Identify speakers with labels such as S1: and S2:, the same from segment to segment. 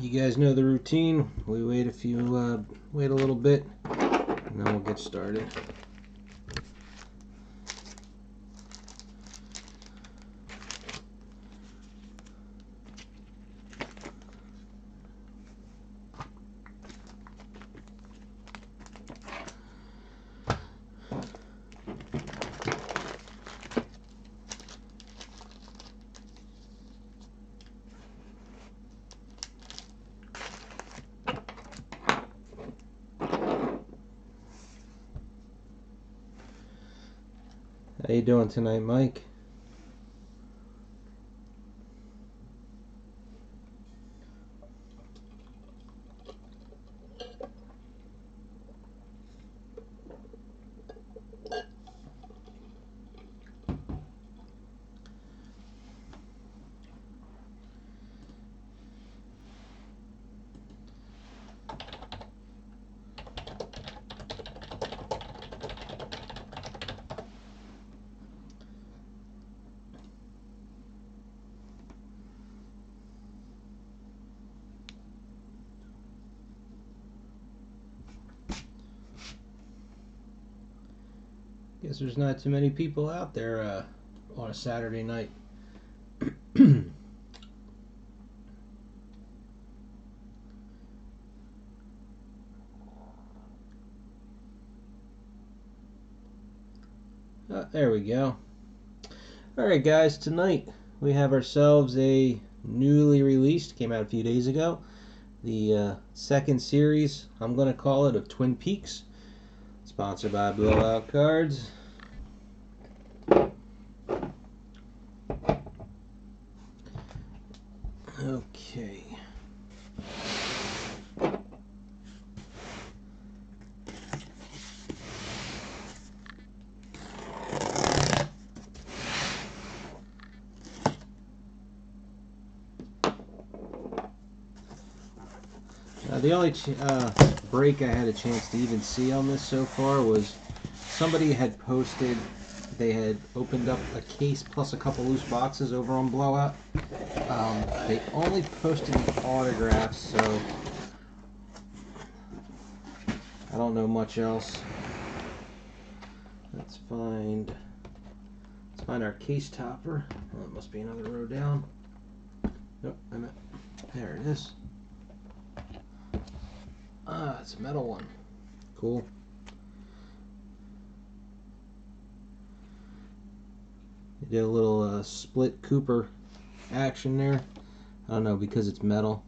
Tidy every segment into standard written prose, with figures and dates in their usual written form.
S1: You guys know the routine. We wait a little bit, and then we'll get started. How you doing tonight, Mike? Guess there's not too many people out there on a Saturday night. There we go. Alright guys, tonight we have ourselves a newly released, came out a few days ago, the second series, I'm going to call it, of Twin Peaks, sponsored by Blowout Cards. Okay. The only break I had a chance to even see on this so far was somebody had posted, they had opened up a case plus a couple loose boxes over on Blowout. They only posted the autographs, so I don't know much else. Let's find our case topper. Oh, it must be another row down. Nope, there it is. Ah, it's a metal one. Cool. They did a little split Cooper action there. I don't know, because it's metal.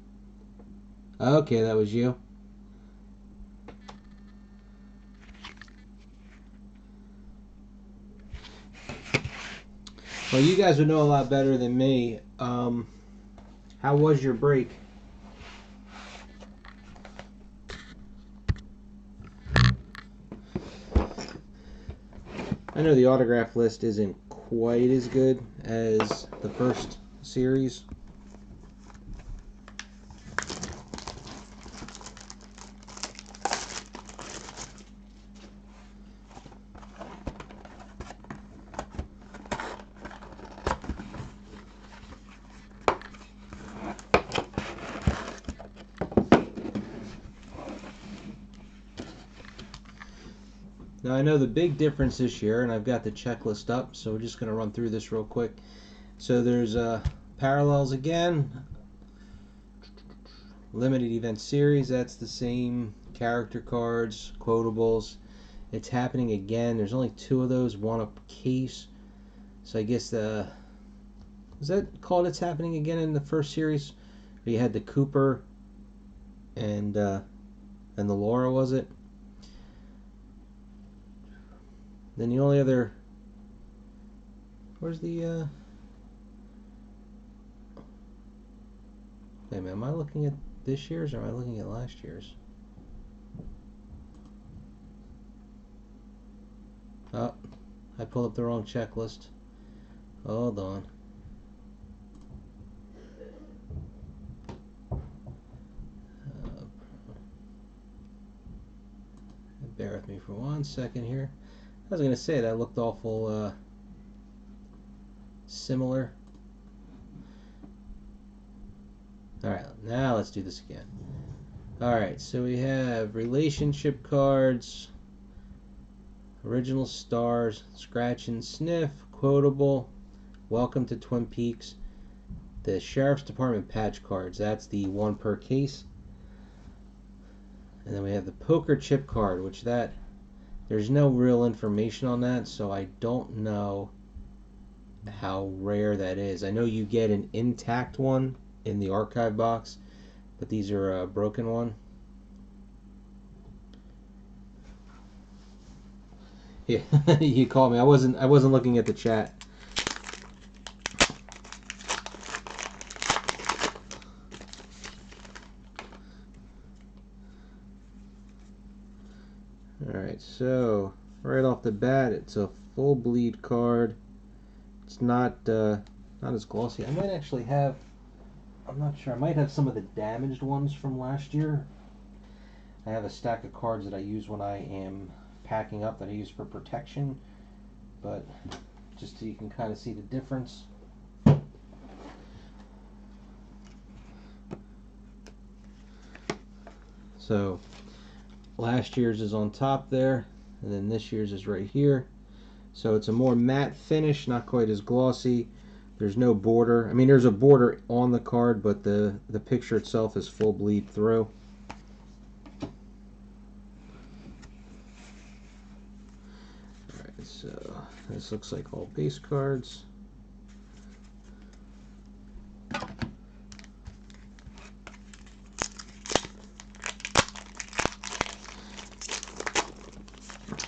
S1: Okay, that was you. Well, you guys would know a lot better than me. How was your break? I know the autograph list isn't quite as good as the first series. Now I know the big difference this year, and I've got the checklist up, so we're just going to run through this real quick. So there's parallels again, limited event series, that's the same, character cards, quotables. It's happening again. There's only 2 of those, one a case. So I guess was that called It's Happening Again in the first series? Where you had the Cooper and the Laura, was it? Then the only other, where's the wait a minute, am I looking at this year's or am I looking at last year's? Oh, I pulled up the wrong checklist. Hold on. Bear with me for 1 second here. I was going to say that looked awful similar. Alright, now let's do this again. Alright, so we have relationship cards, original stars, scratch and sniff, quotable, welcome to Twin Peaks, the Sheriff's Department patch cards. That's the one per case. And then we have the poker chip card, which there's no real information on that, so I don't know how rare that is. I know you get an intact one in the archive box, but these are a broken one. Yeah, you called me. I wasn't looking at the chat. Alright, so right off the bat, it's a full bleed card. It's not as glossy. I might actually have, I'm not sure, I might have some of the damaged ones from last year. I have a stack of cards that I use when I am packing up that I use for protection, but just so you can kind of see the difference. So last year's is on top there, and then this year's is right here. So it's a more matte finish, not quite as glossy. There's no border. I mean, there's a border on the card, but the picture itself is full bleed through. Alright, so this looks like all base cards.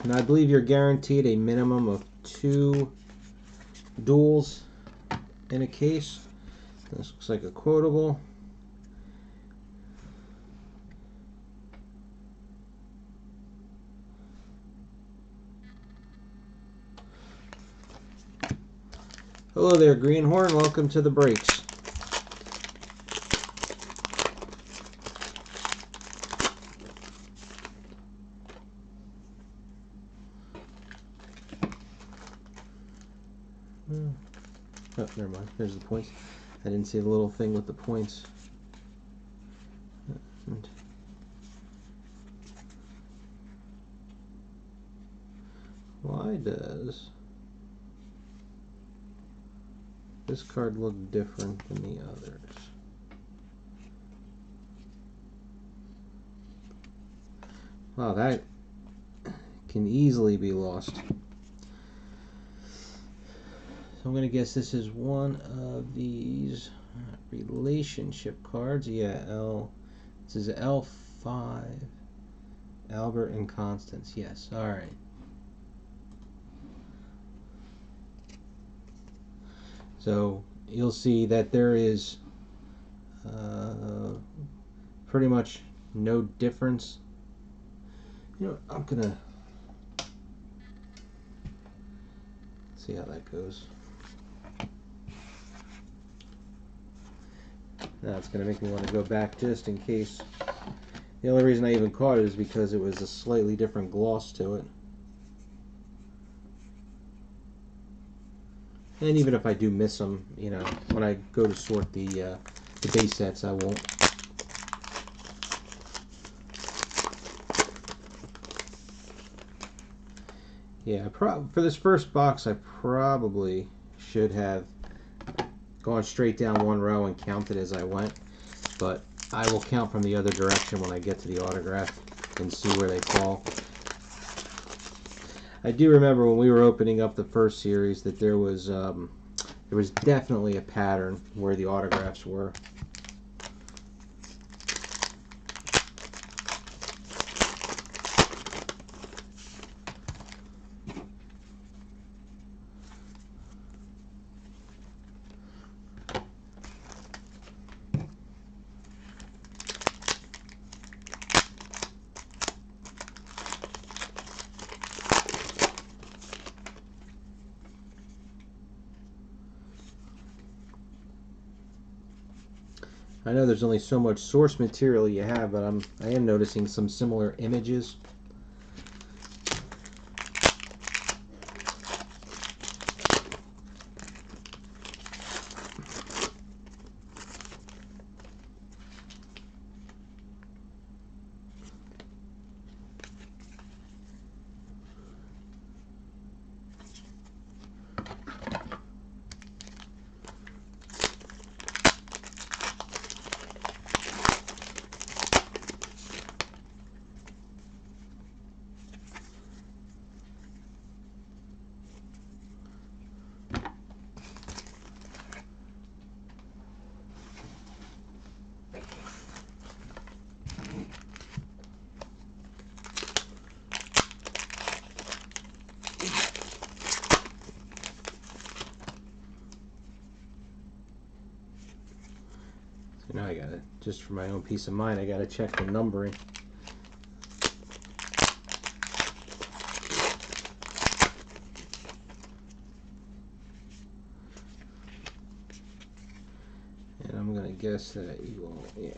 S1: Now I believe you're guaranteed a minimum of 2 duels in a case. This looks like a quotable. Hello there, Greenhorn. Welcome to the breaks. Oh, never mind. There's the points. I didn't see the little thing with the points. And why does this card look different than the others? Wow, that can easily be lost. So I'm going to guess this is one of these relationship cards. Yeah, this is L5. Albert and Constance. Yes, alright. So you'll see that there is pretty much no difference. You know, I'm going to see how that goes. Now it's going to make me want to go back just in case. The only reason I even caught it is because it was a slightly different gloss to it. And even if I do miss them, you know, when I go to sort the base sets, I won't. Yeah, for this first box, I probably should have gone straight down one row and counted as I went, but I will count from the other direction when I get to the autograph and see where they fall. I do remember when we were opening up the first series that there was definitely a pattern where the autographs were. I know there's only so much source material you have, but I am noticing some similar images. You know, I gotta, just for my own peace of mind, I gotta check the numbering. And I'm gonna guess that you will, yeah.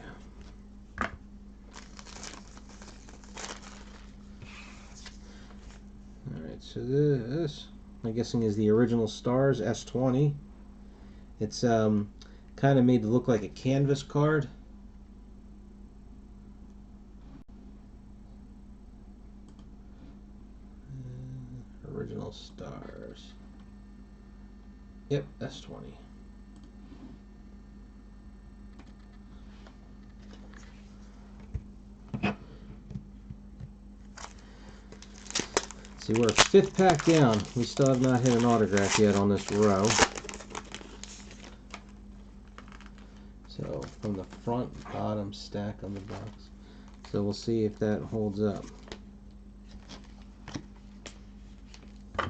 S1: Alright, so this, I'm guessing, is the original Stars S20. It's kind of made to look like a canvas card. Original Stars. Yep, S20. See, we're 5th pack down. We still have not hit an autograph yet on this row. So, from the front, bottom stack on the box. So we'll see if that holds up. I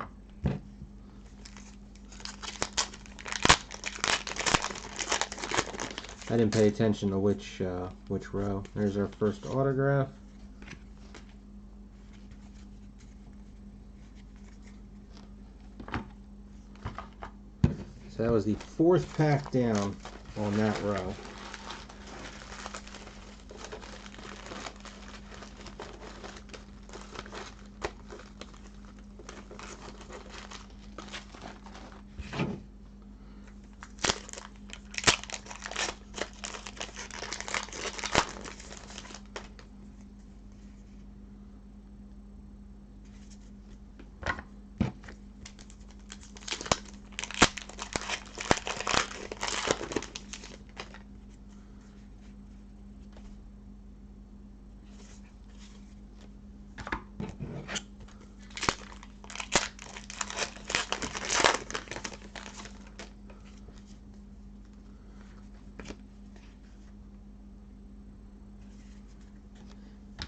S1: didn't pay attention to which row. There's our first autograph. So that was the 4th pack down on that row.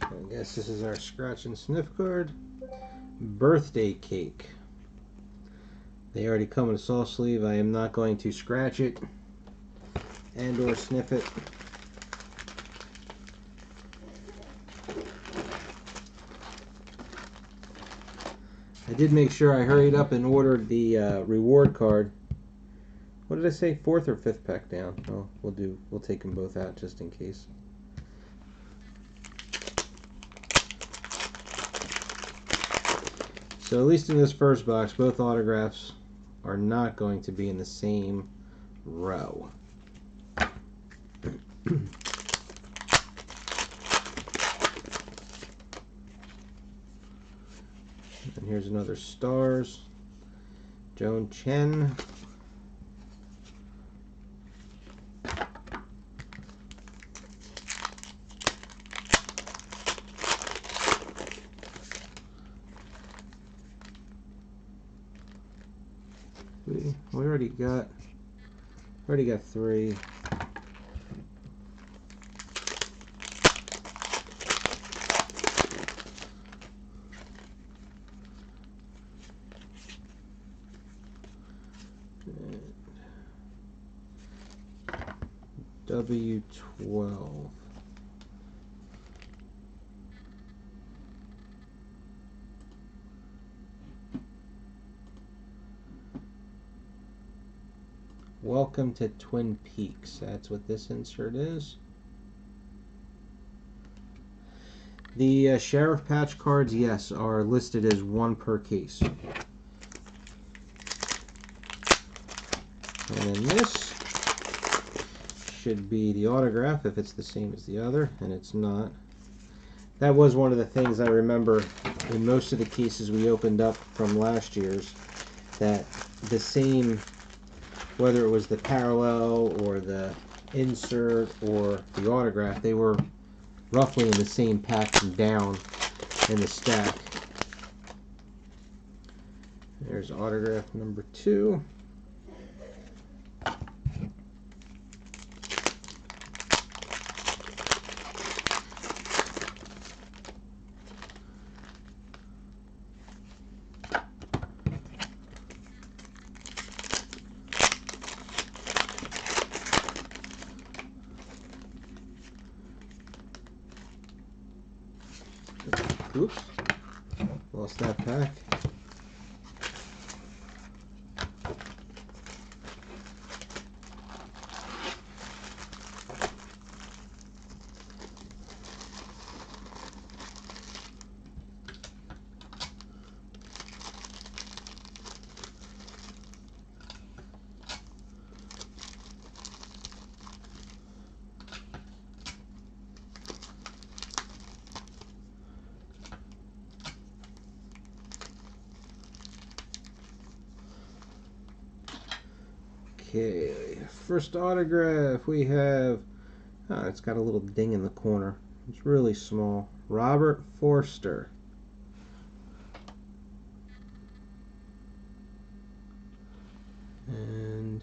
S1: I guess this is our scratch and sniff card. Birthday cake. They already come in a soft sleeve. I am not going to scratch it and or sniff it. I did make sure I hurried up and ordered the reward card. What did I say? 4th or 5th pack down? Oh, we'll take them both out just in case. So at least in this first box, both autographs are not going to be in the same row. And here's another Stars. Joan Chen. We already got 3. W12. Welcome to Twin Peaks. That's what this insert is. The Sheriff Patch cards, yes, are listed as 1 per case. And then this should be the autograph if it's the same as the other, and it's not. That was one of the things I remember in most of the cases we opened up from last year's, that the same, whether it was the parallel or the insert or the autograph, they were roughly in the same pack down in the stack. There's autograph number 2. Oops. Lost that pack. Okay, first autograph we have, it's got a little ding in the corner. It's really small. Robert Forster. And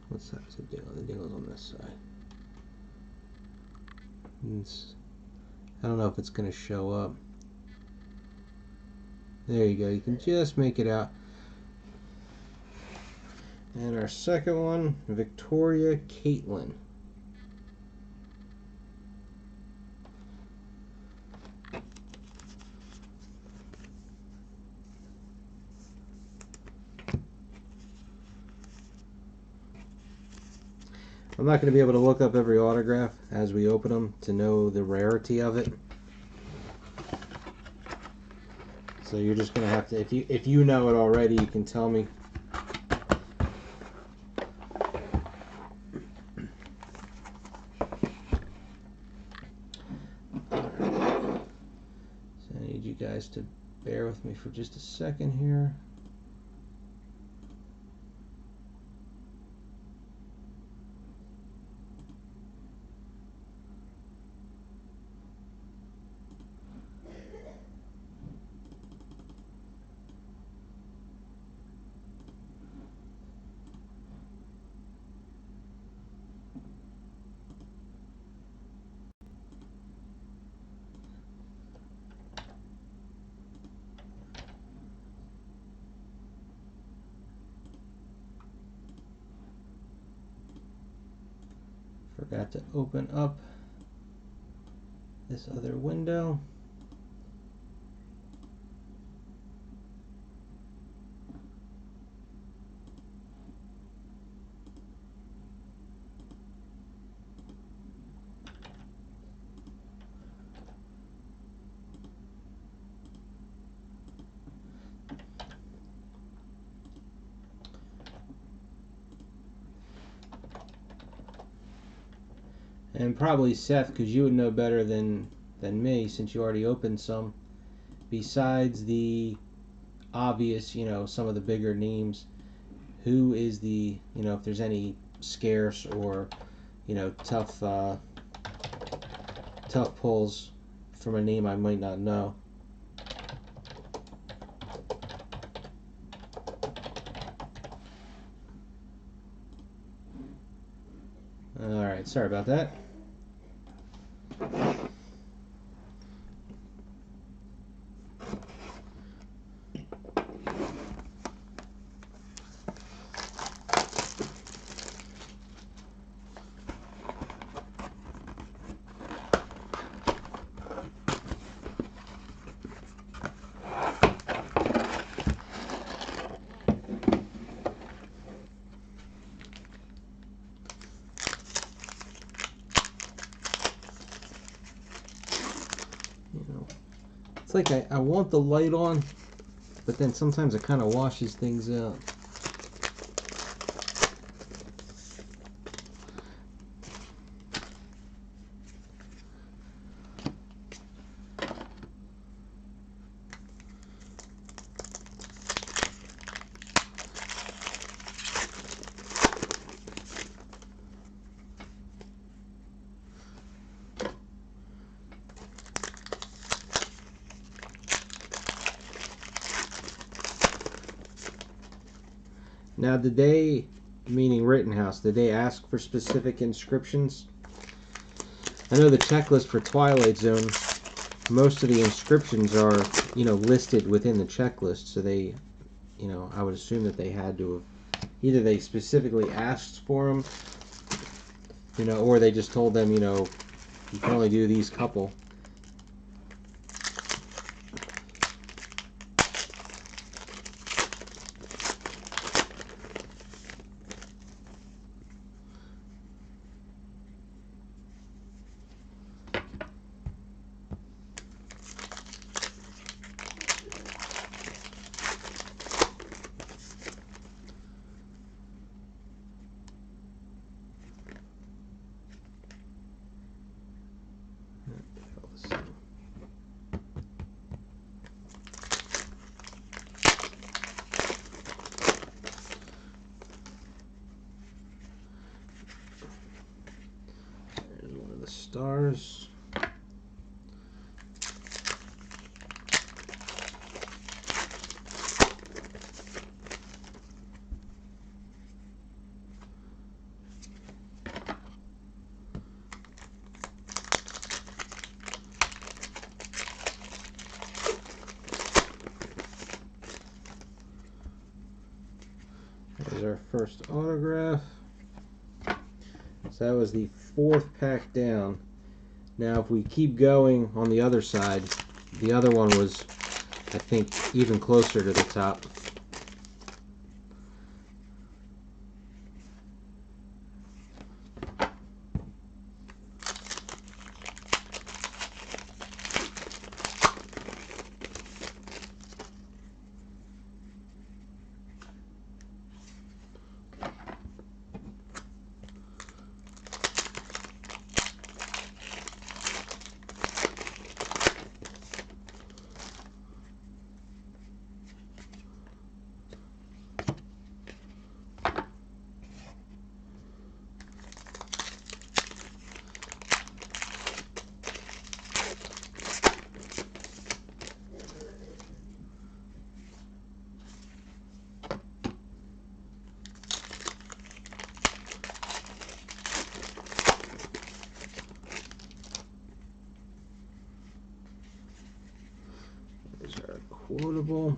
S1: what's that? It's a dingle. The dingle's on this side. I don't know if it's going to show up. There you go. You can just make it out. And our second one, Victoria Caitlin. I'm not going to be able to look up every autograph as we open them to know the rarity of it. So you're just going to have to, if you know it already, you can tell me. So I need you guys to bear with me for just a second here. Forgot to open up this other window. And probably Seth, because you would know better than me, since you already opened some. Besides the obvious, some of the bigger names, who is the, if there's any scarce or, tough pulls from a name I might not know. All right, sorry about that. It's like I want the light on, but then sometimes it kind of washes things out. Now, did they, meaning Rittenhouse, did they ask for specific inscriptions? I know the checklist for Twilight Zone, most of the inscriptions are, listed within the checklist, so they, I would assume that they had to have, either they specifically asked for them, or they just told them, you can only do these couple. stars. There's our first autograph. So that was the 4th pack down. Now if we keep going on the other side, the other one was, I think, even closer to the top. There's our quotable.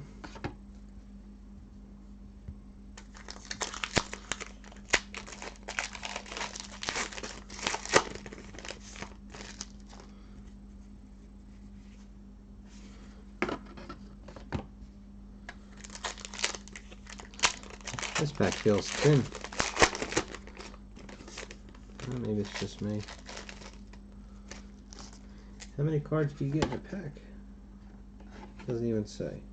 S1: This pack feels thin. Well, maybe it's just me. How many cards do you get in a pack? Doesn't even say.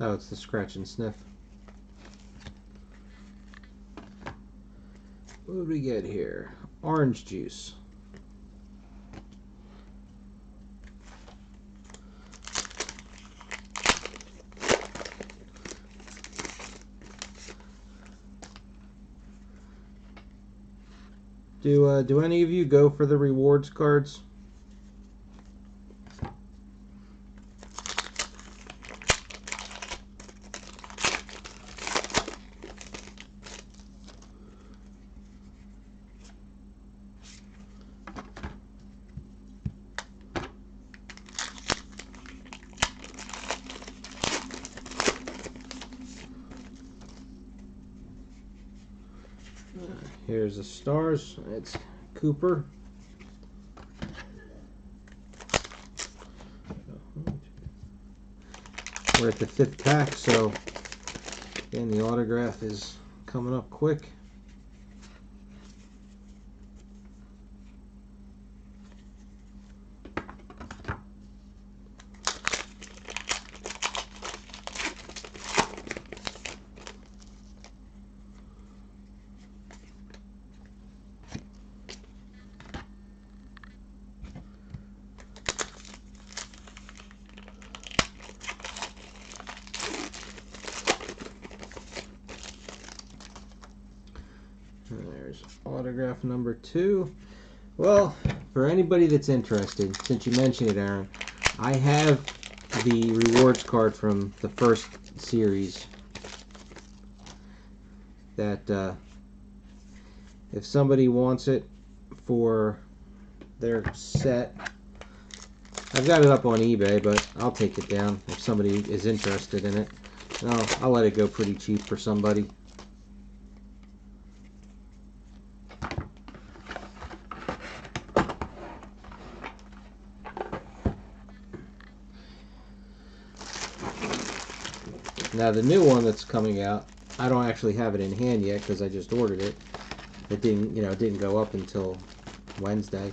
S1: Oh, it's the scratch and sniff. What did we get here? Orange juice. Do any of you go for the rewards cards? Here's the stars. It's Cooper. We're at the 5th pack, so again, the autograph is coming up quick. There's autograph number 2. Well, for anybody that's interested, since you mentioned it, Aaron, I have the rewards card from the first series that if somebody wants it for their set, I've got it up on eBay, but I'll take it down if somebody is interested in it. I'll let it go pretty cheap for somebody. Now the new one that's coming out, I don't actually have it in hand yet because I just ordered it. It didn't go up until Wednesday.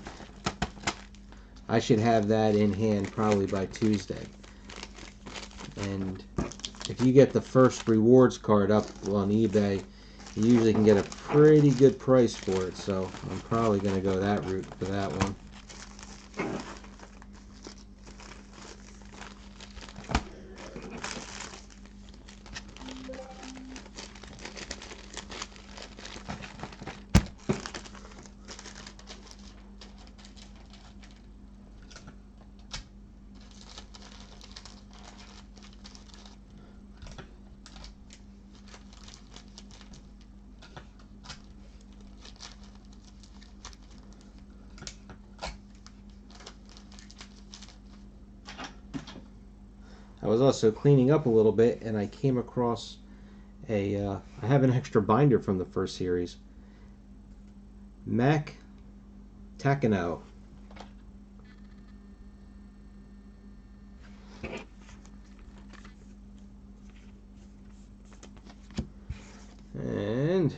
S1: I should have that in hand probably by Tuesday. And if you get the first rewards card up on eBay, you usually can get a pretty good price for it. So I'm probably going to go that route for that one. I was also cleaning up a little bit, and I came across I have an extra binder from the first series. Mac Takano. And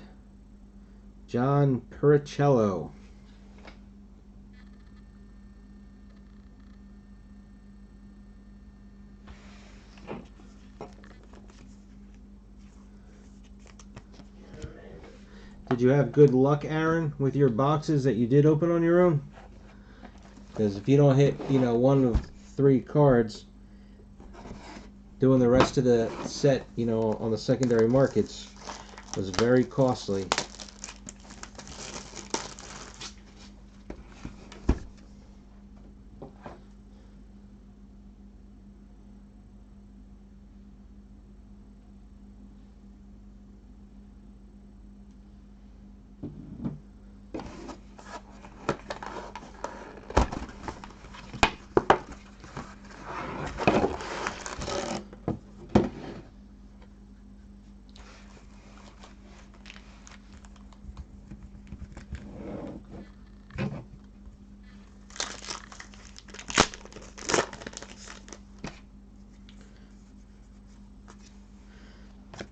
S1: John Puricello. Did you have good luck, Aaron, with your boxes that you did open on your own? Because if you don't hit, one of 3 cards, doing the rest of the set, on the secondary markets was very costly.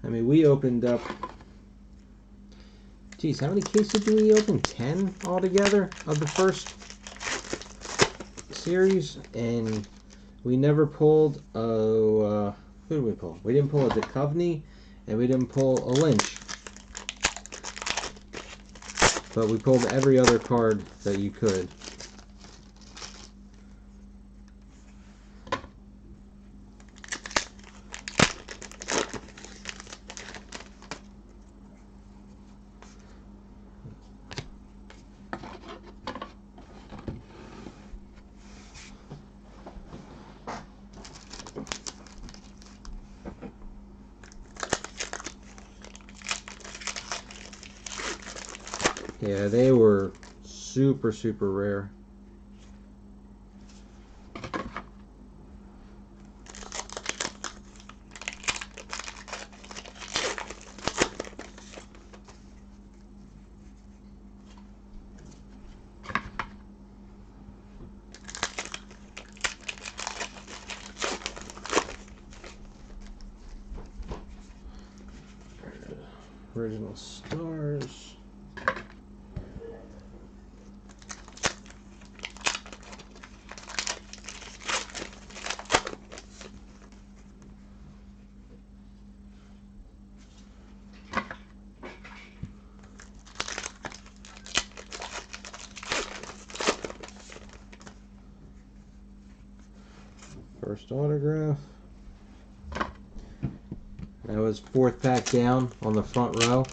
S1: I mean, we opened up, geez, how many cases did we open? 10 altogether of the first series, and we never pulled who did we pull? We didn't pull a Duchovny, and we didn't pull a Lynch. But we pulled every other card that you could. Yeah, they were super, super rare. Original stars. First autograph. That was 4th pack down on the front row.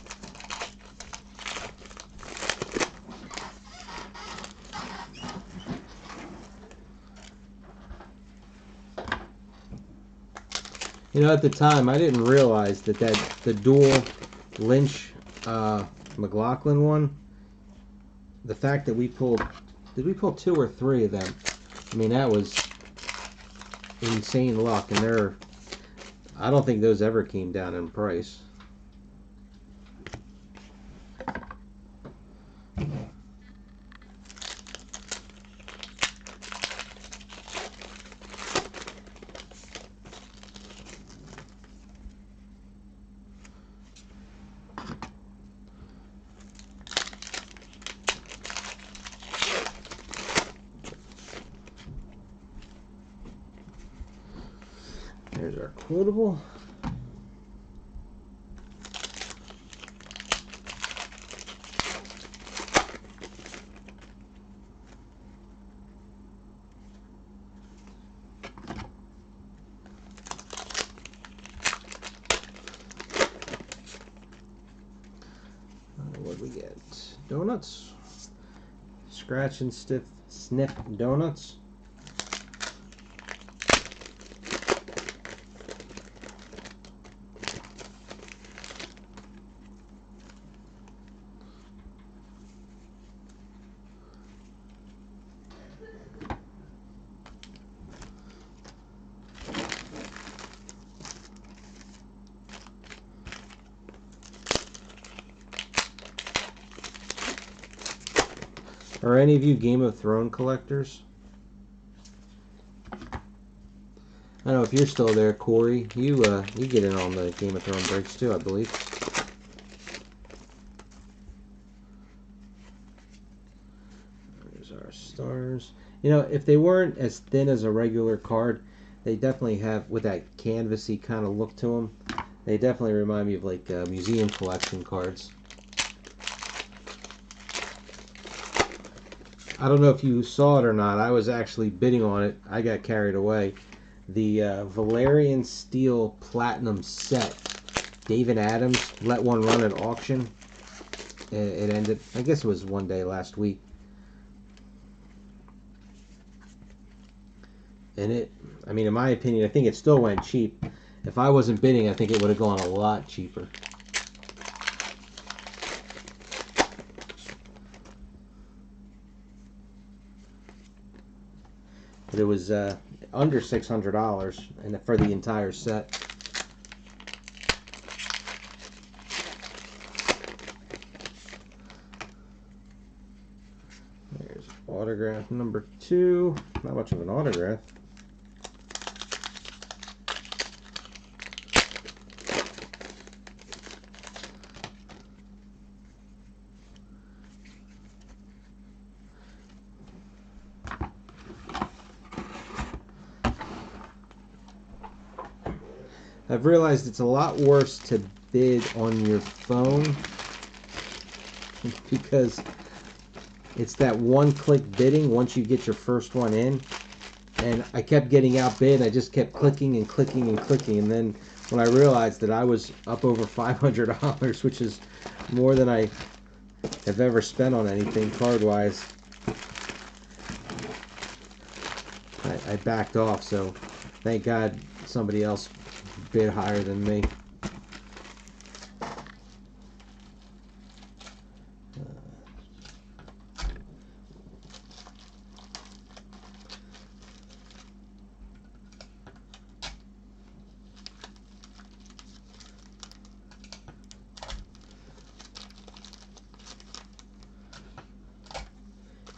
S1: At the time, I didn't realize that the dual Lynch McLaughlin one, the fact that we pulled, did we pull 2 or 3 of them? I mean, that was insane luck, and I don't think those ever came down in price. There's our quotable. What do we get? Donuts. Scratch and sniff donuts. Are any of you Game of Thrones collectors? I don't know if you're still there, Corey. You get in on the Game of Thrones breaks too, I believe. There's our stars. You know, if they weren't as thin as a regular card, they definitely have, with that canvasy kind of look to them, they definitely remind me of like museum collection cards. I don't know if you saw it or not. I was actually bidding on it. I got carried away. The Valerian Steel Platinum set. David Adams let one run at auction. It ended, I guess it was one day last week. And it, I mean, in my opinion, I think it still went cheap. If I wasn't bidding, I think it would have gone a lot cheaper. But it was under $600 and for the entire set. There's autograph number 2. Not much of an autograph. I've realized it's a lot worse to bid on your phone because it's that one-click bidding once you get your first one in. And I kept getting outbid. I just kept clicking and clicking and clicking. And then when I realized that I was up over $500, which is more than I have ever spent on anything card-wise, I backed off. So thank God somebody else bid higher than me.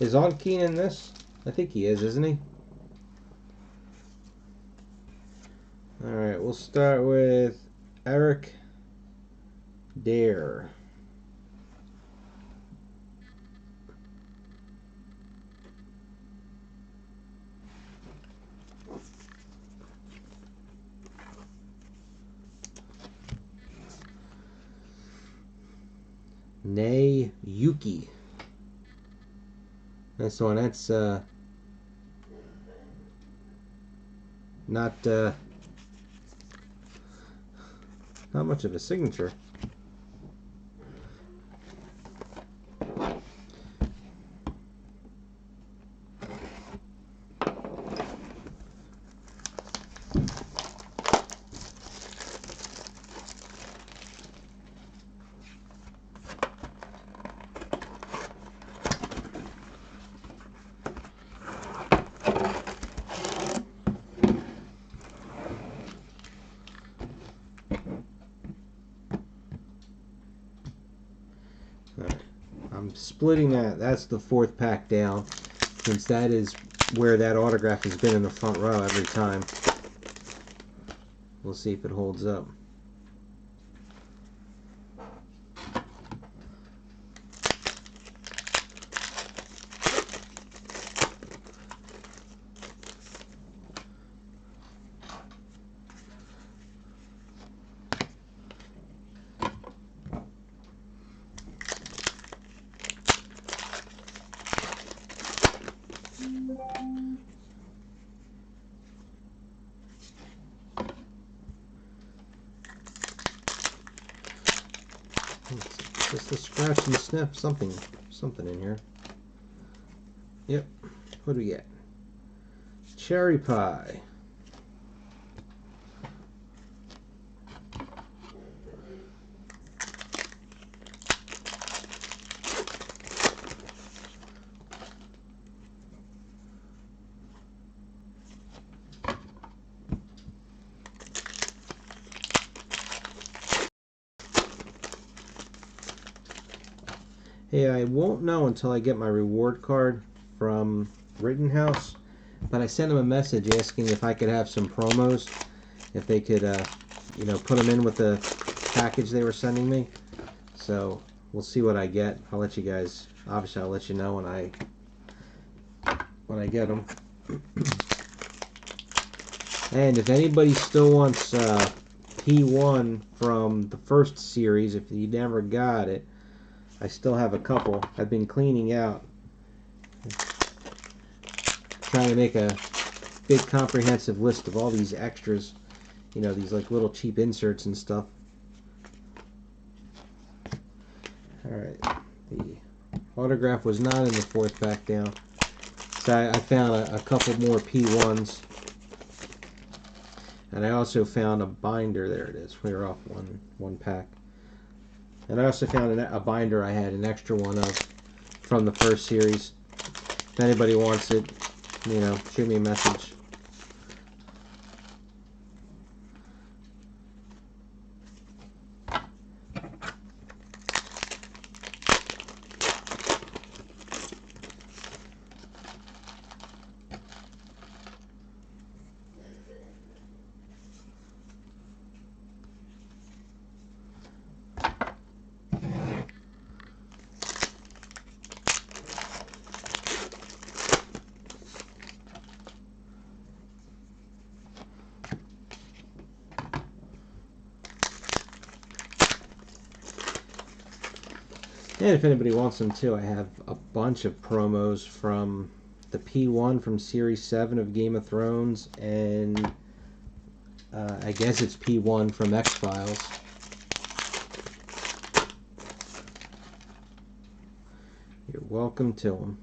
S1: Is On Keen in this? I think he is, isn't he? Alright, we'll start with Eric Dare. Nei Yuki. That's the one. That's not much of a signature. I'm splitting that. That's the 4th pack down, since that is where that autograph has been in the front row every time. We'll see if it holds up. Just a scratch and sniff, something in here. Yep. What do we get? Cherry pie. Hey, I won't know until I get my reward card from Rittenhouse, but I sent him a message asking if I could have some promos, if they could, put them in with the package they were sending me. So we'll see what I get. I'll let you guys. Obviously, I'll let you know when I get them. And if anybody still wants P1 from the first series, if you never got it, I still have a couple. I've been cleaning out, trying to make a big comprehensive list of all these extras, these like little cheap inserts and stuff. Alright, the autograph was not in the fourth pack down, so I found a couple more P1s, and I also found a binder. There it is. We were off one pack. And I also found a binder I had an extra one of from the first series. If anybody wants it, shoot me a message. And if anybody wants them too, I have a bunch of promos from the P1 from Series 7 of Game of Thrones, and I guess it's P1 from X-Files. You're welcome to them.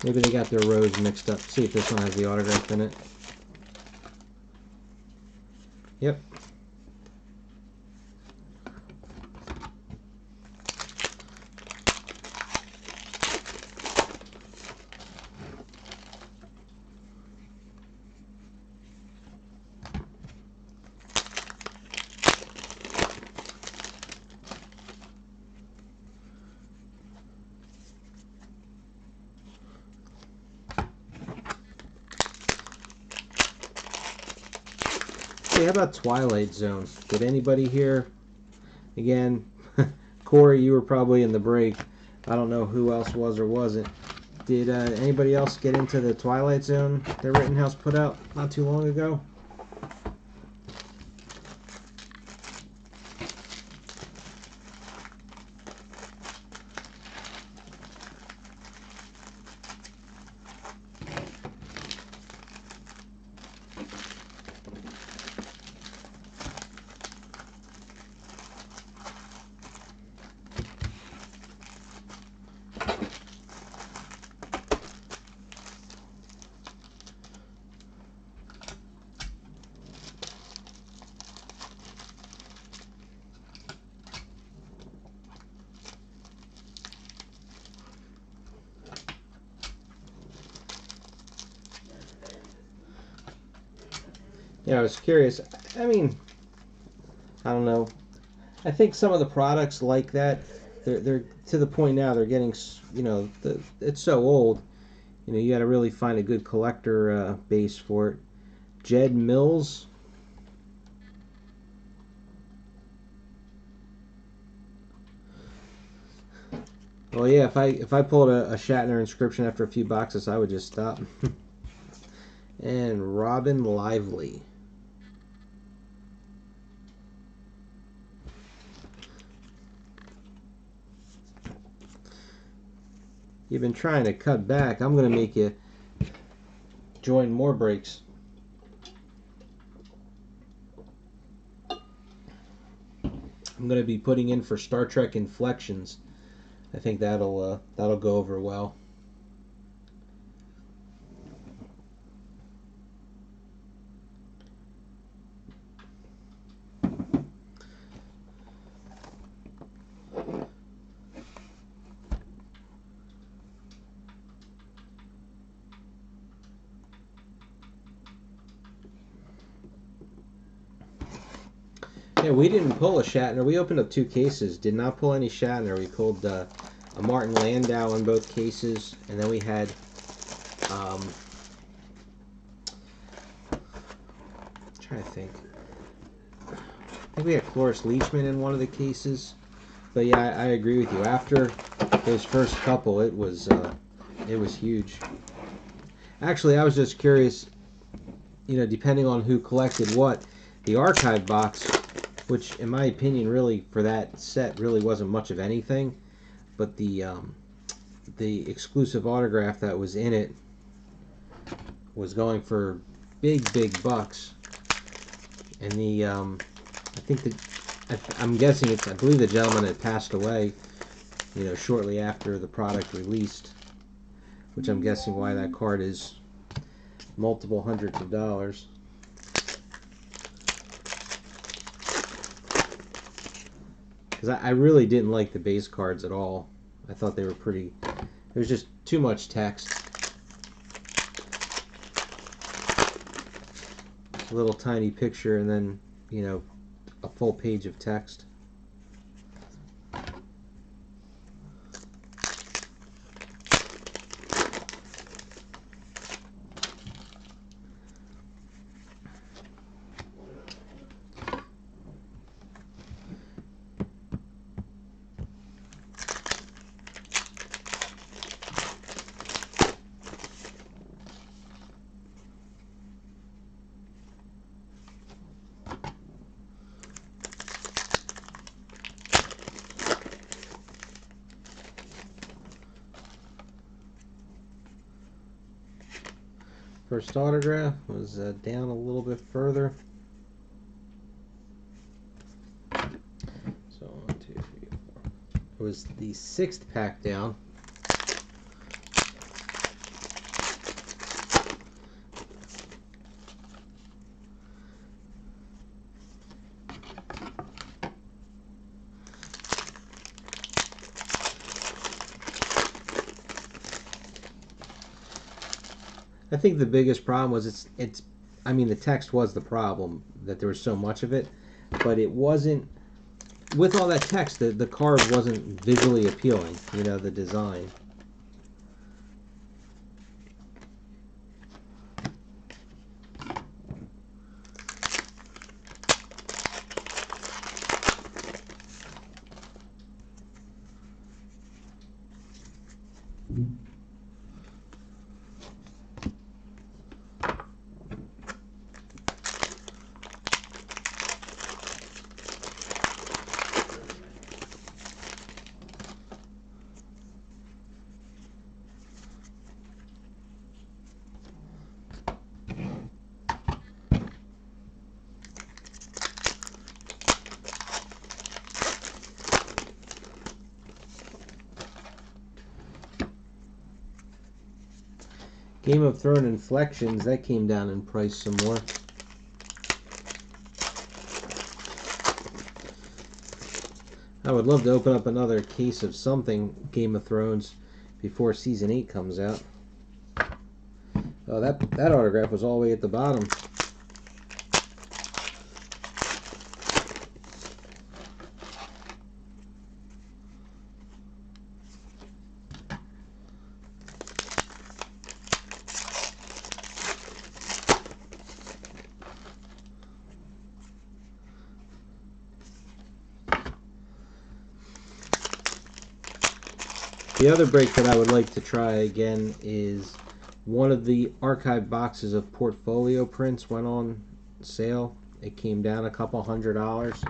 S1: Maybe they got their rows mixed up. See if this one has the autograph in it. Yep. Hey, how about Twilight Zone? Did anybody here? Again, Corey, you were probably in the break. I don't know who else was or wasn't. Did anybody else get into the Twilight Zone that Rittenhouse put out not too long ago? Yeah, I was curious. I mean, I don't know. I think some of the products like that, they're to the point now. They're getting, it's so old. You got to really find a good collector base for it. Jed Mills. Well, yeah, if I pulled a Shatner inscription after a few boxes, I would just stop. And Robin Lively. You've been trying to cut back. I'm going to make you join more breaks. I'm going to be putting in for Star Trek Inflections. I think that'll go over well. Yeah, we didn't pull a Shatner. We opened up 2 cases. Did not pull any Shatner. We pulled a Martin Landau in both cases, and then we had I'm trying to think. I think we had Cloris Leachman in one of the cases. But yeah, I agree with you. After those first couple, it was huge. Actually, I was just curious, depending on who collected what, the archive box, which in my opinion really for that set really wasn't much of anything, but the exclusive autograph that was in it was going for big bucks. And the I think that I'm guessing I believe the gentleman had passed away, shortly after the product released, which I'm guessing why that card is multiple hundreds of dollars. Because I really didn't like the base cards at all. I thought they were pretty... There was just too much text. A little tiny picture and then, a full page of text. First autograph was down a little bit further. So 1, 2, 3, 4. It was the 6th pack down. I think the biggest problem was I mean the text was the problem, that there was so much of it, but it wasn't, with all that text, the card wasn't visually appealing, the design. Game of Thrones Inflections, that came down in price some more. I would love to open up another case of something Game of Thrones before Season 8 comes out. Oh, that autograph was all the way at the bottom. The other brake that I would like to try again is one of the archive boxes of portfolio prints went on sale. It came down a couple $100.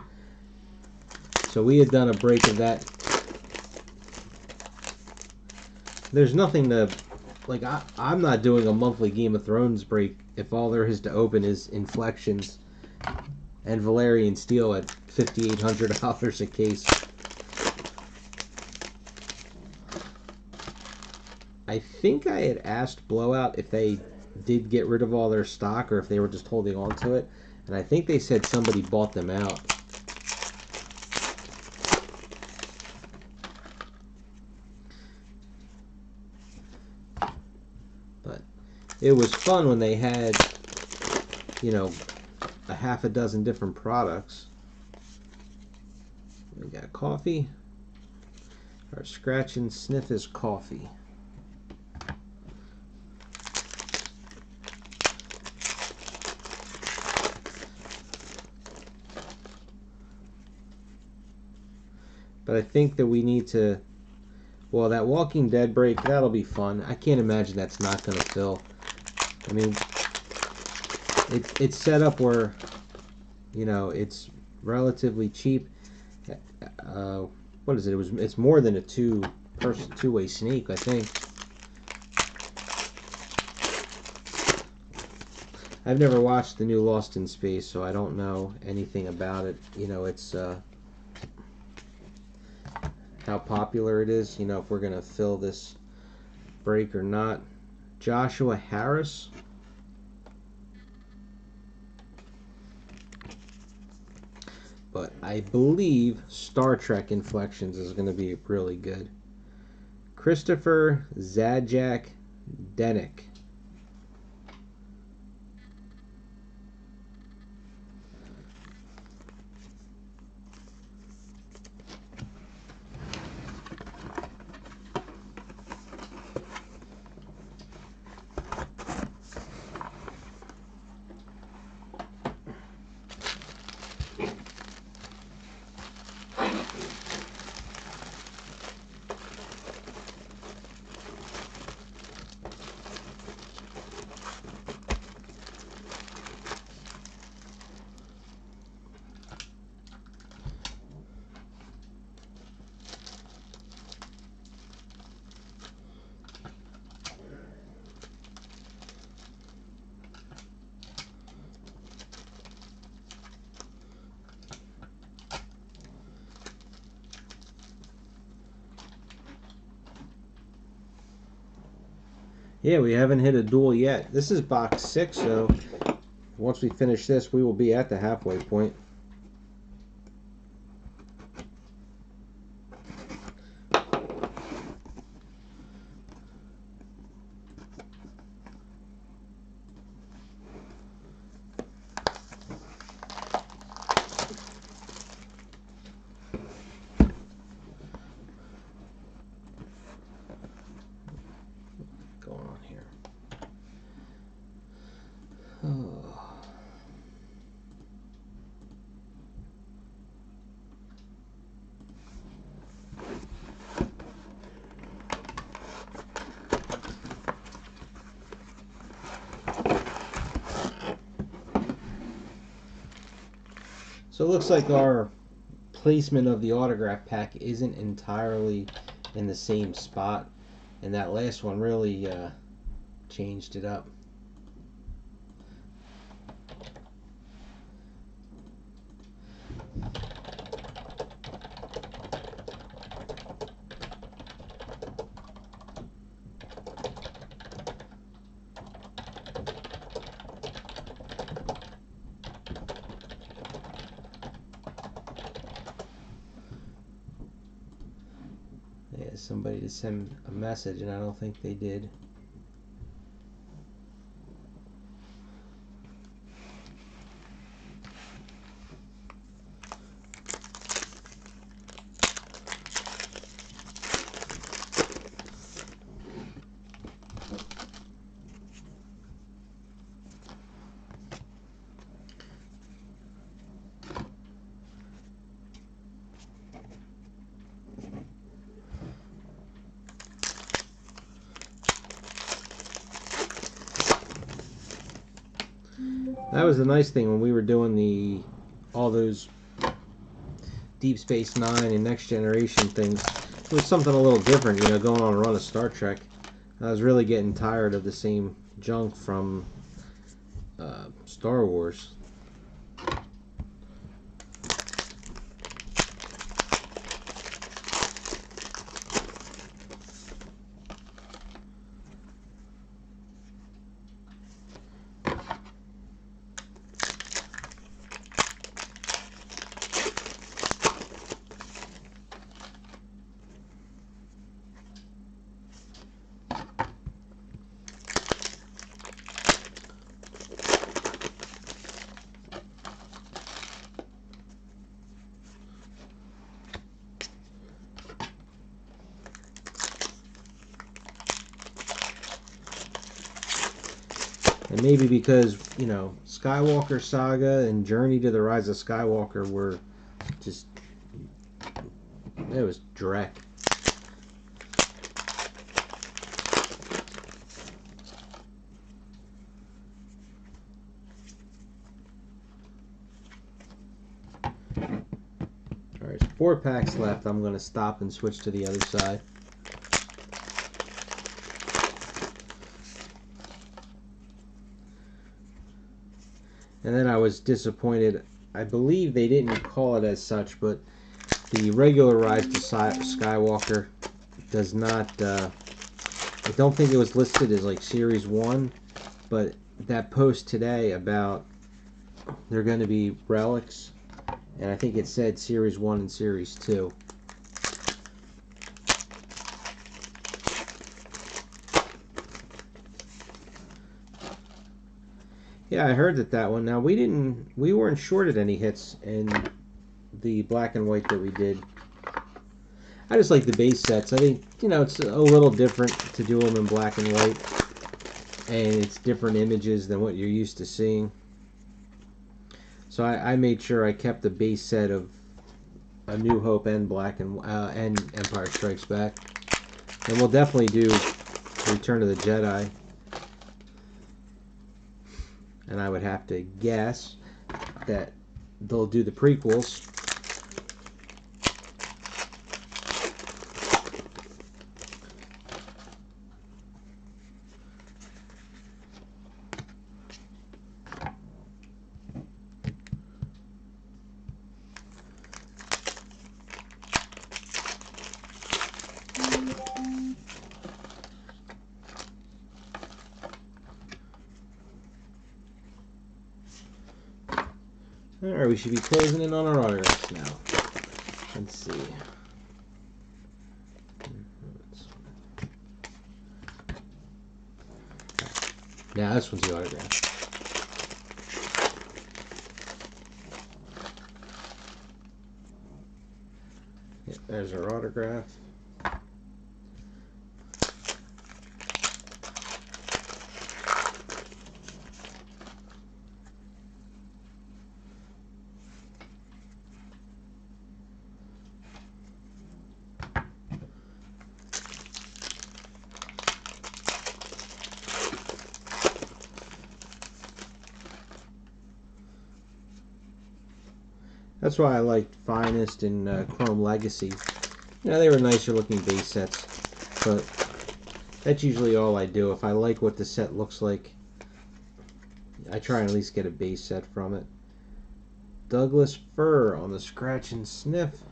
S1: So we had done a break of that. There's nothing to, like, I'm not doing a monthly Game of Thrones break if all there is to open is Inflections and Valerian Steel at $5,800 a case. I think I had asked Blowout if they did get rid of all their stock or if they were just holding on to it, and I think they said somebody bought them out. But it was fun when they had, you know, a half a dozen different products. We got coffee. Our scratch and sniff is coffee. But I think that we need to, well, that Walking Dead break, that'll be fun. I can't imagine that's not going to fill. I mean, it's set up where, you know, it's relatively cheap. What is it? It's more than a two-way sneak, I think. I've never watched the new Lost in Space, so I don't know anything about it. You know, it's how popular it is, you know, if we're going to fill this break or not. Joshua Harris. But I believe Star Trek Inflections is going to be really good. Christopher Zajac Denick. Yeah, we haven't hit a duel yet. This is box 6, so once we finish this, we will be at the halfway point. Going on here. Oh. So it looks like our placement of the autograph pack isn't entirely in the same spot, and that last one really changed it up. Yeah, somebody to send a message, and I don't think they did. That was the nice thing when we were doing all those Deep Space Nine and Next Generation things. It was something a little different, going on a run of Star Trek. I was really getting tired of the same junk from Star Wars. And maybe because, Skywalker Saga and Journey to the Rise of Skywalker were just, it was dreck. Alright, so 4 packs left. I'm going to stop and switch to the other side. And then I was disappointed. I believe they didn't call it as such, but the regular Rise to Skywalker does not, I don't think it was listed as like Series 1, but that post today about they're going to be relics, and I think it said Series 1 and Series 2. Yeah, I heard that one. Now we weren't shorted any hits in the black and white that we did. I just like the base sets. I think, it's a little different to do them in black and white, and it's different images than what you're used to seeing. So I made sure I kept the base set of A New Hope and and Empire Strikes Back, and we'll definitely do Return of the Jedi. And I would have to guess that they'll do the prequels. Alright, we should be closing in on our autographs now. Let's see. Yeah, this one's the autograph. Yeah, there's our autograph. That's why I liked Finest and Chrome Legacy. They were nicer looking base sets, but that's usually all I do. If I like what the set looks like, I try and at least get a base set from it. Douglas Fir on the scratch and sniff.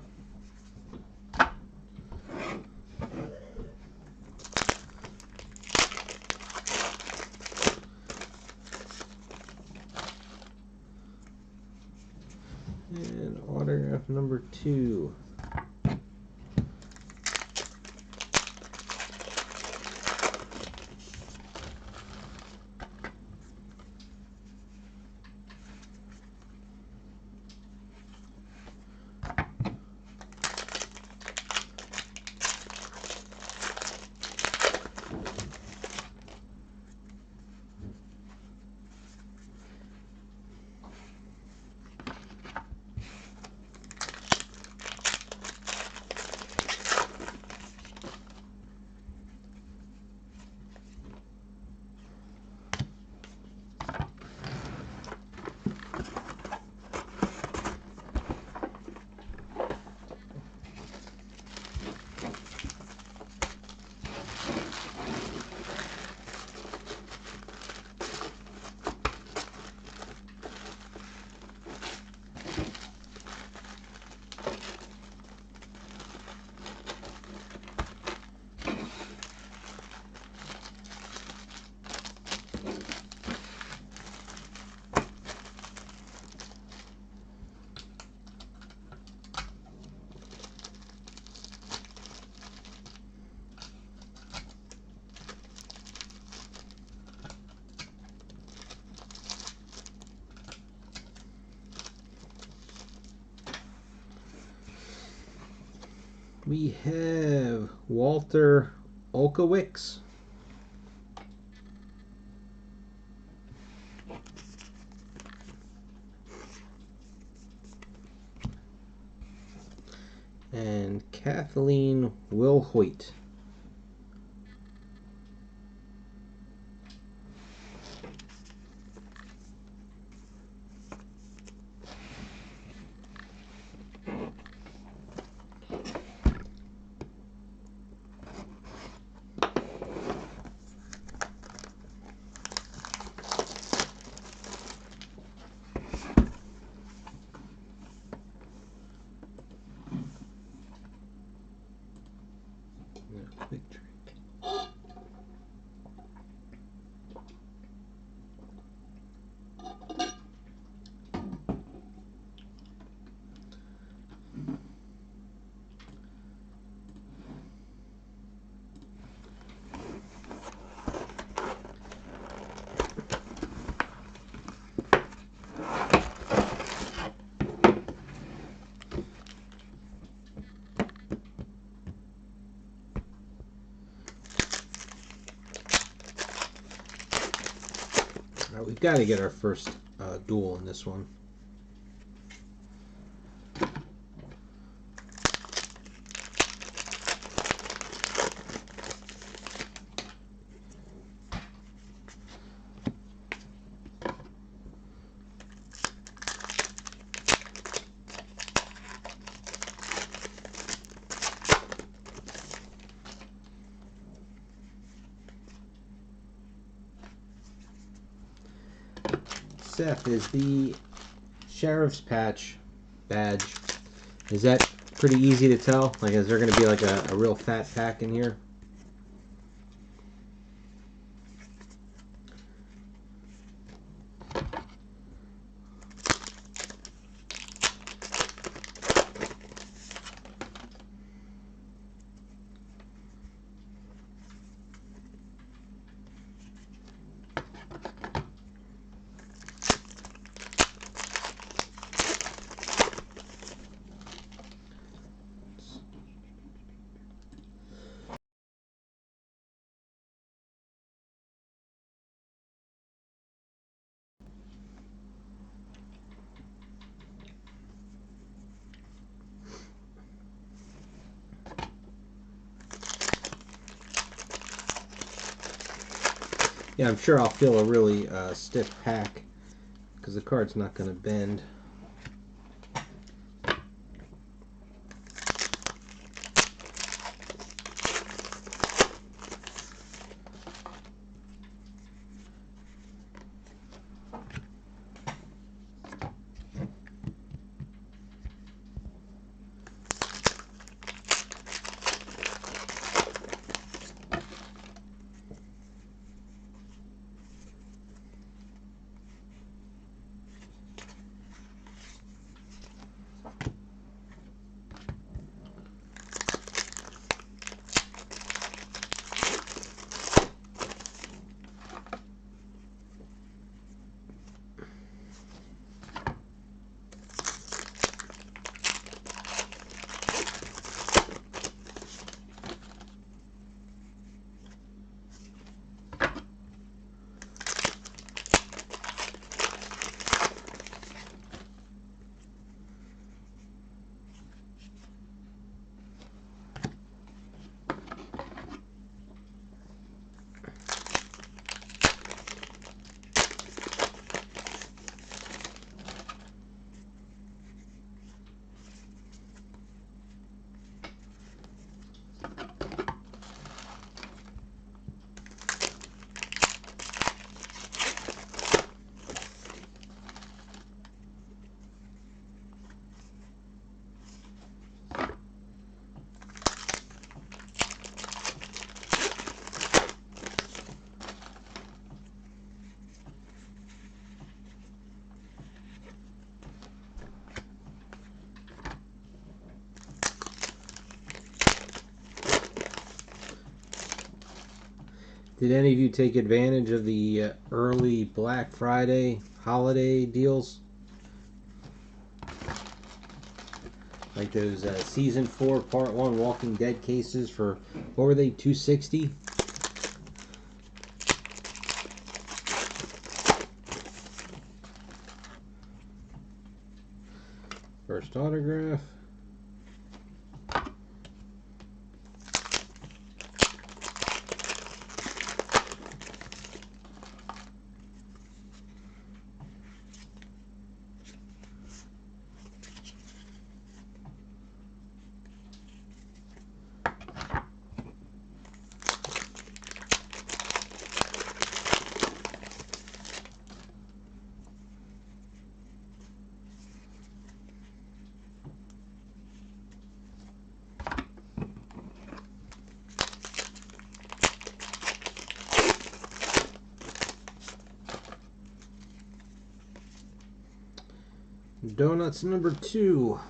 S1: And autograph number 2. We have Walter Olkowicz. And Kathleen Wilhoit. Quick drink. We've got to get our first duel in this one. Seth, is the sheriff's badge, is that pretty easy to tell? Like, is there going to be like a real fat pack in here? Yeah, I'm sure I'll feel a really stiff pack because the card's not going to bend. Did any of you take advantage of the early Black Friday holiday deals? Like those season 4 part 1 Walking Dead cases for, what were they, $260? First autograph. Donuts number 2.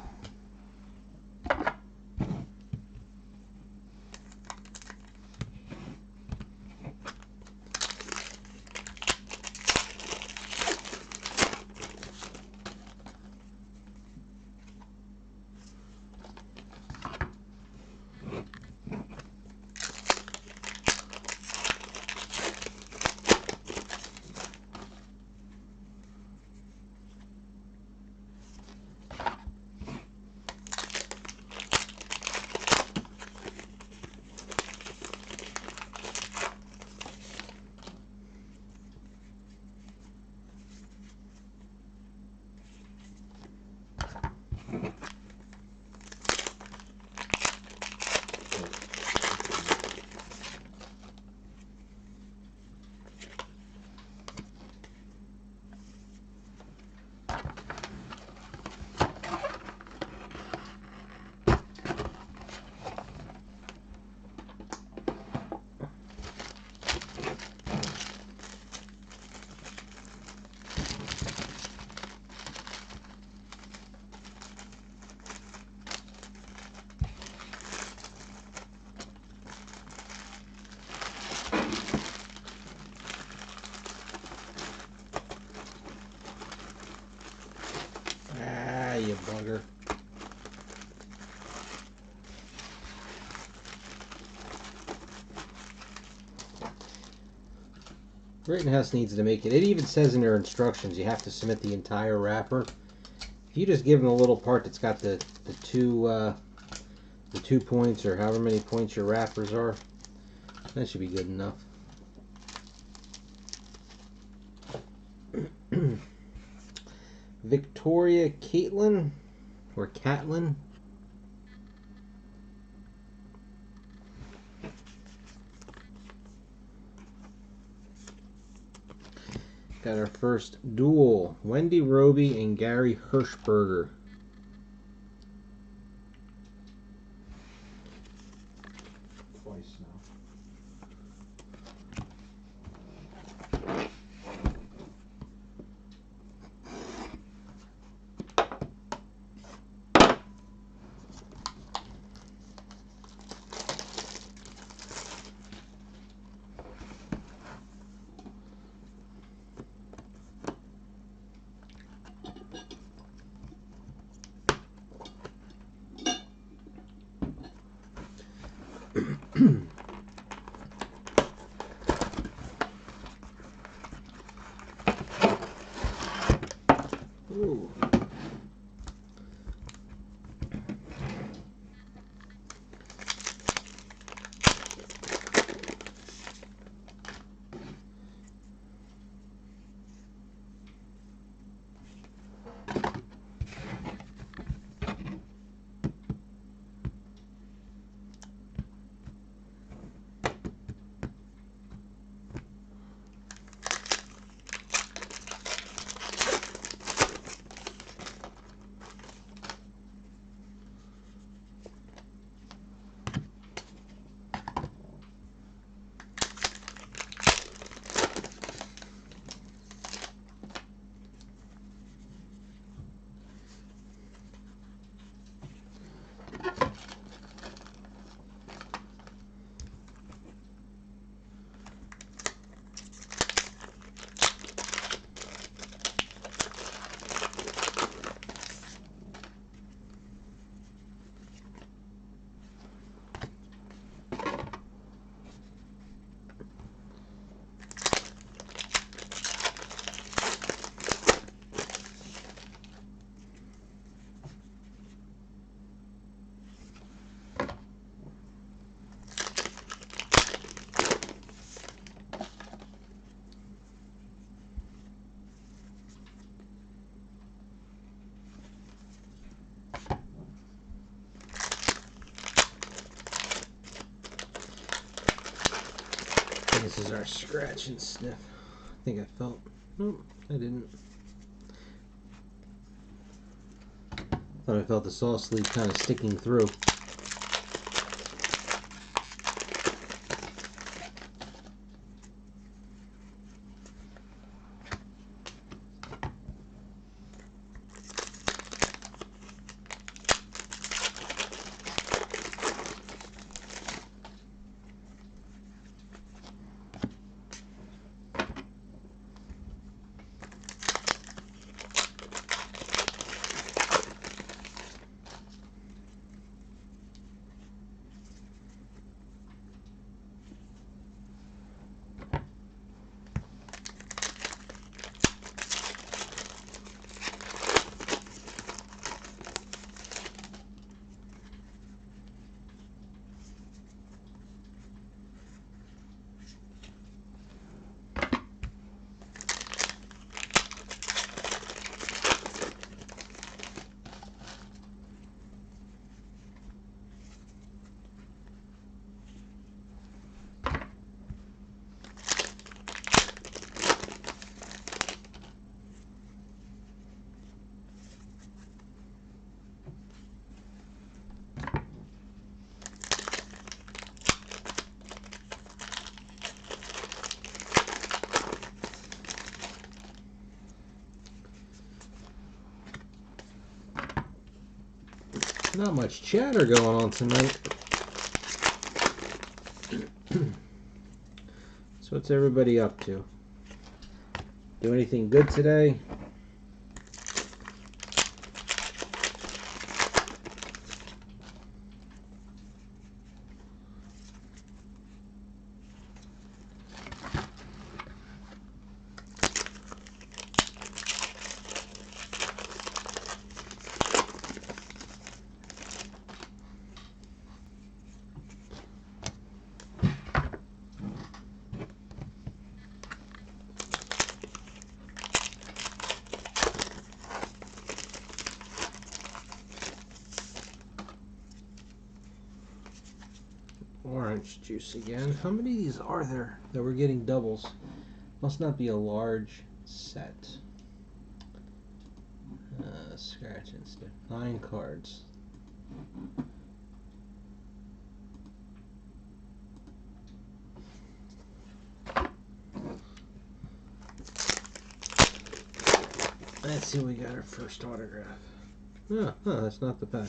S1: You bugger. Rittenhouse needs to make it. It even says in their instructions you have to submit the entire wrapper. If you just give them a little part that's got the 2 points or however many points your wrappers are, that should be good enough. Victoria Caitlin or Catlin. Got our first duel, Wendy Roby and Gary Hirschberger.
S2: Twice now.
S1: Ooh. This is our scratch and sniff. I think I felt. Nope, I didn't. Thought I felt the saw sleeve kind of sticking through. Not much chatter going on tonight. So what's everybody up to? Do anything good today? Orange juice again. How many of these are there that we're getting doubles? Must not be a large set. Scratch and sniff. 9 cards. Let's see, we got our first autograph. Oh, that's not the pack.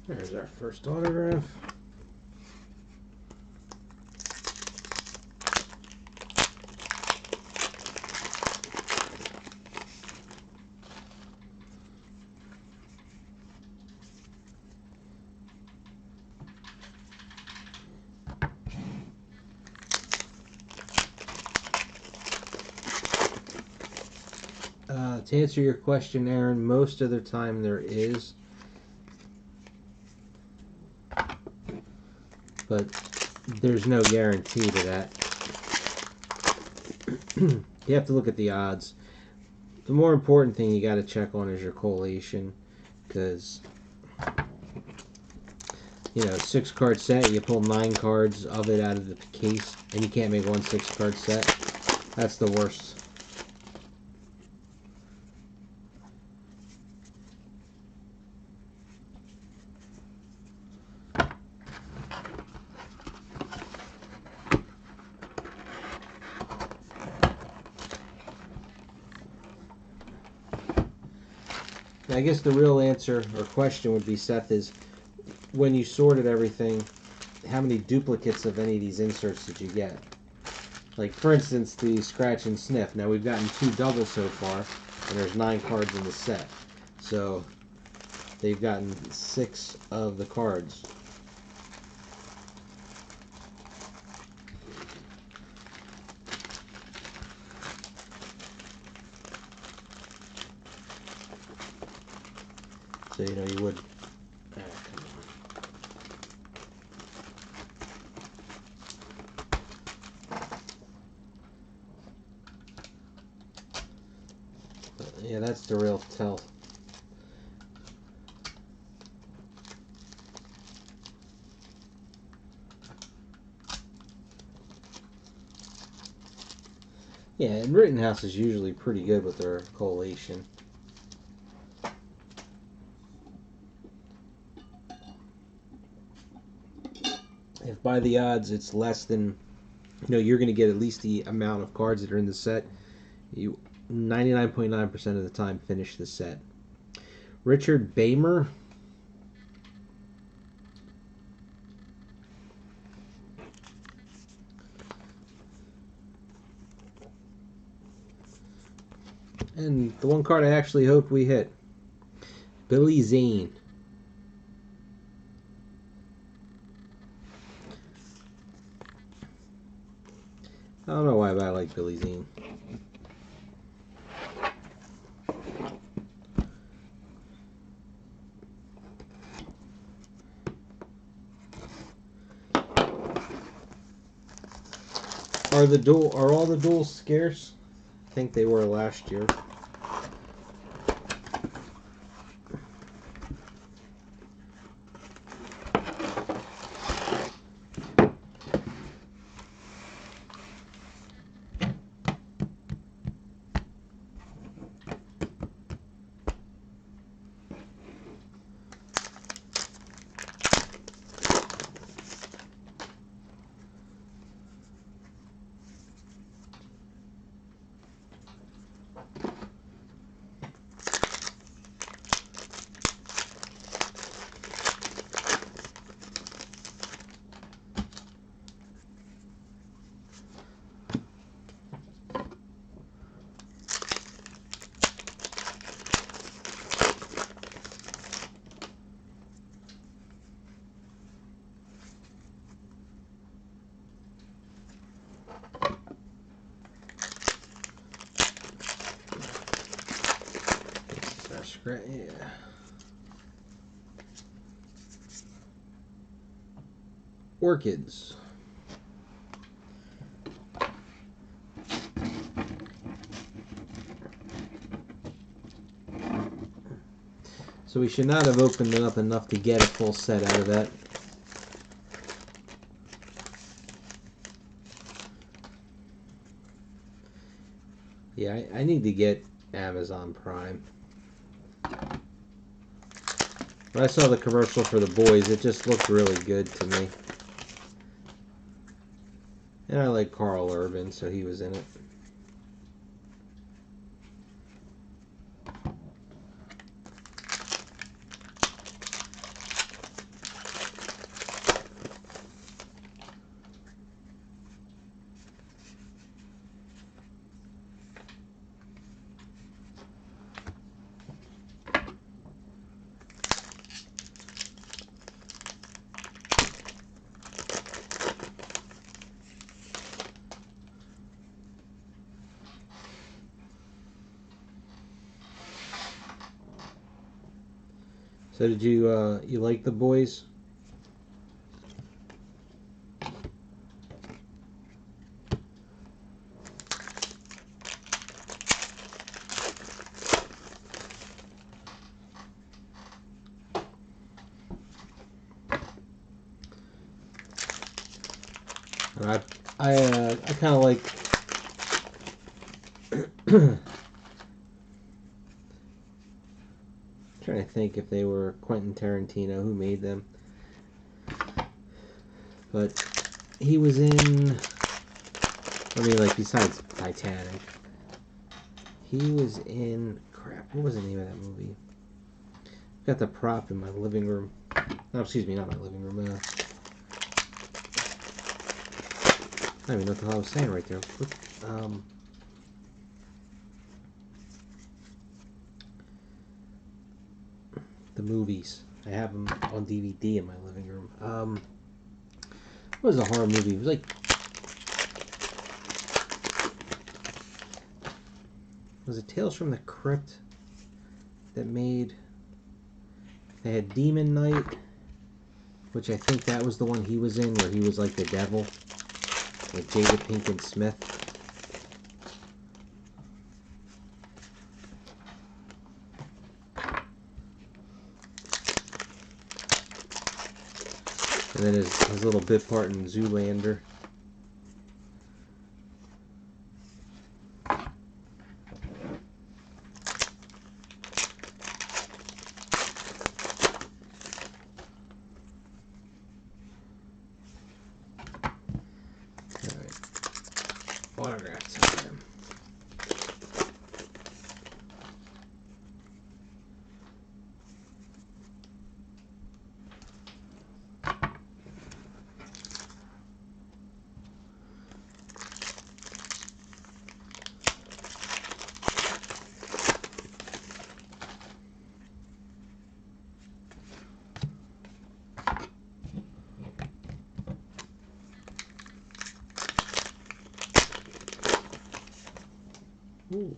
S1: There's our first autograph. To answer your question, Aaron, most of the time there is. But there's no guarantee to that. You have to look at the odds. The more important thing you got to check on is your collation, because you know, 6-card set, you pull 9 cards of it out of the case, and you can't make one 6-card set. That's the worst. I guess the real answer or question would be, Seth, is when you sorted everything, how many duplicates of any of these inserts did you get? Like, for instance, the scratch and sniff. Now, we've gotten 2 doubles so far, and there's 9 cards in the set. So, they've gotten 6 of the cards. So, you know, you would... come on. Yeah, that's the real tell. Yeah, and Rittenhouse is usually pretty good with their collation. If by the odds it's less than, you're going to get at least the amount of cards that are in the set, you 99.9% of the time finish the set. Richard Bamer. And the one card I actually hoped we hit, Billy Zane. I don't know why, but I like Billy Zane. Are all the duels scarce? I think they were last year. Yeah. Orchids. So we should not have opened it up enough to get a full set out of that. Yeah, I need to get Amazon Prime. When I saw the commercial for The Boys, it just looked really good to me. And I like Carl Urban, so he was in it. So did you like The Boys? I kind of like. Trying to think if they were Quentin Tarantino who made them, but he was in. I mean, like besides Titanic, he was in. Crap, what was the name of that movie? I've got the prop in my living room. No, excuse me, not my living room. I don't even know what the hell I was saying right there. The movies. I have them on DVD in my living room. What was a horror movie? It was like. Was it Tales from the Crypt that made. They had Demon Knight, which I think that was the one he was in, where he was like the devil, like Jada Pinkett Smith. And then his little bit part in Zoolander. Autograph time. Ooh.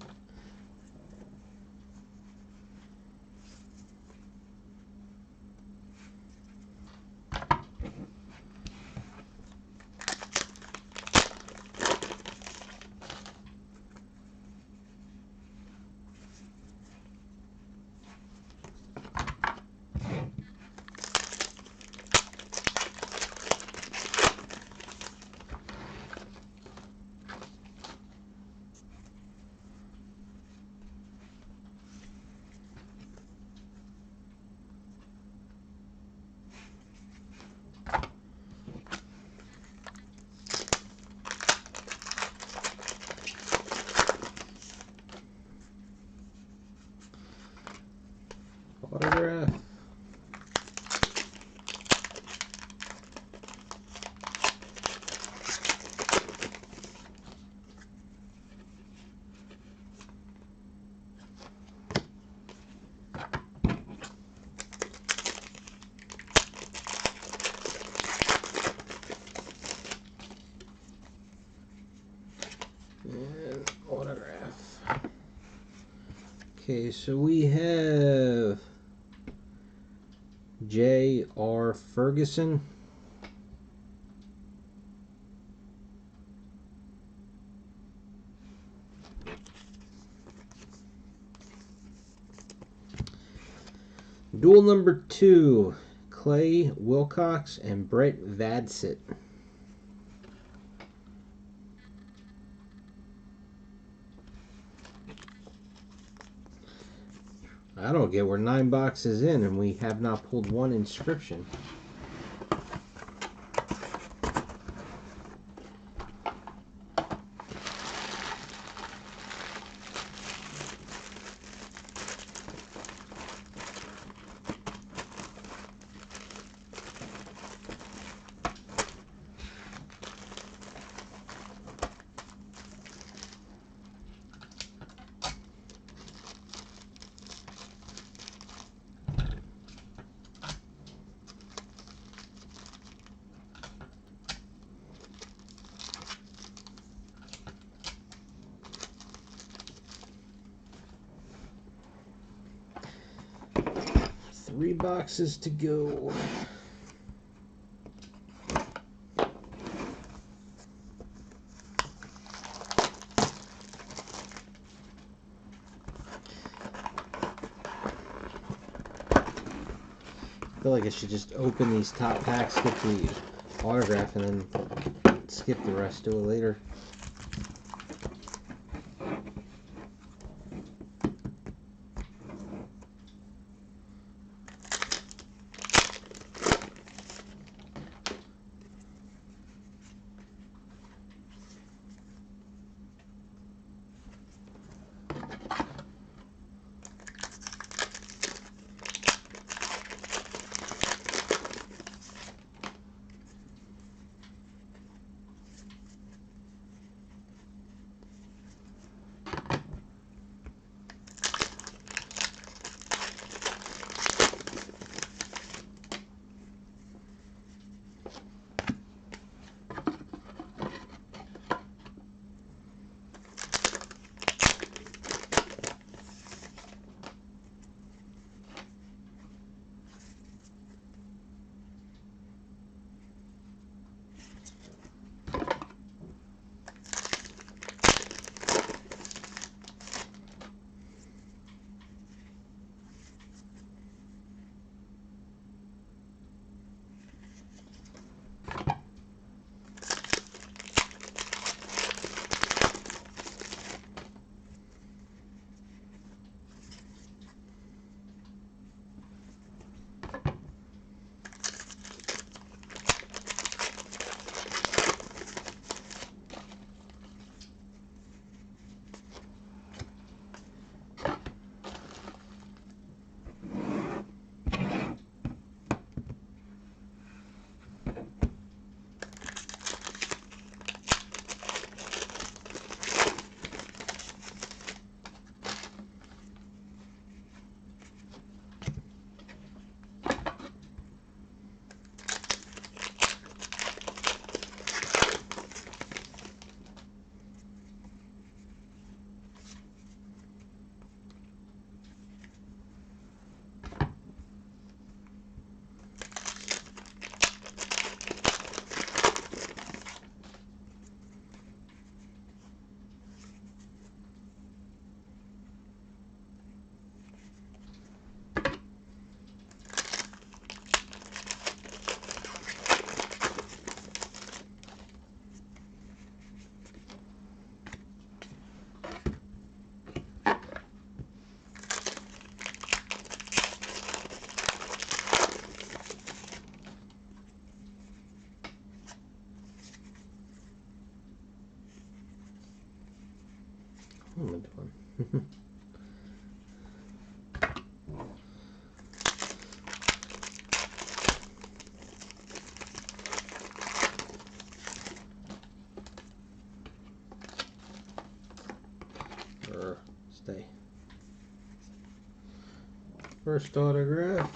S1: Autograph. And autograph. Okay, so we have J.R. Ferguson. Duel number 2, Clay Wilcox and Brett Vadsit. I don't get, we're 9 boxes in and we have not pulled one inscription. Three boxes to go. I feel like I should just open these top packs, get the autograph, and then skip the rest, do it later. Stay. First autograph.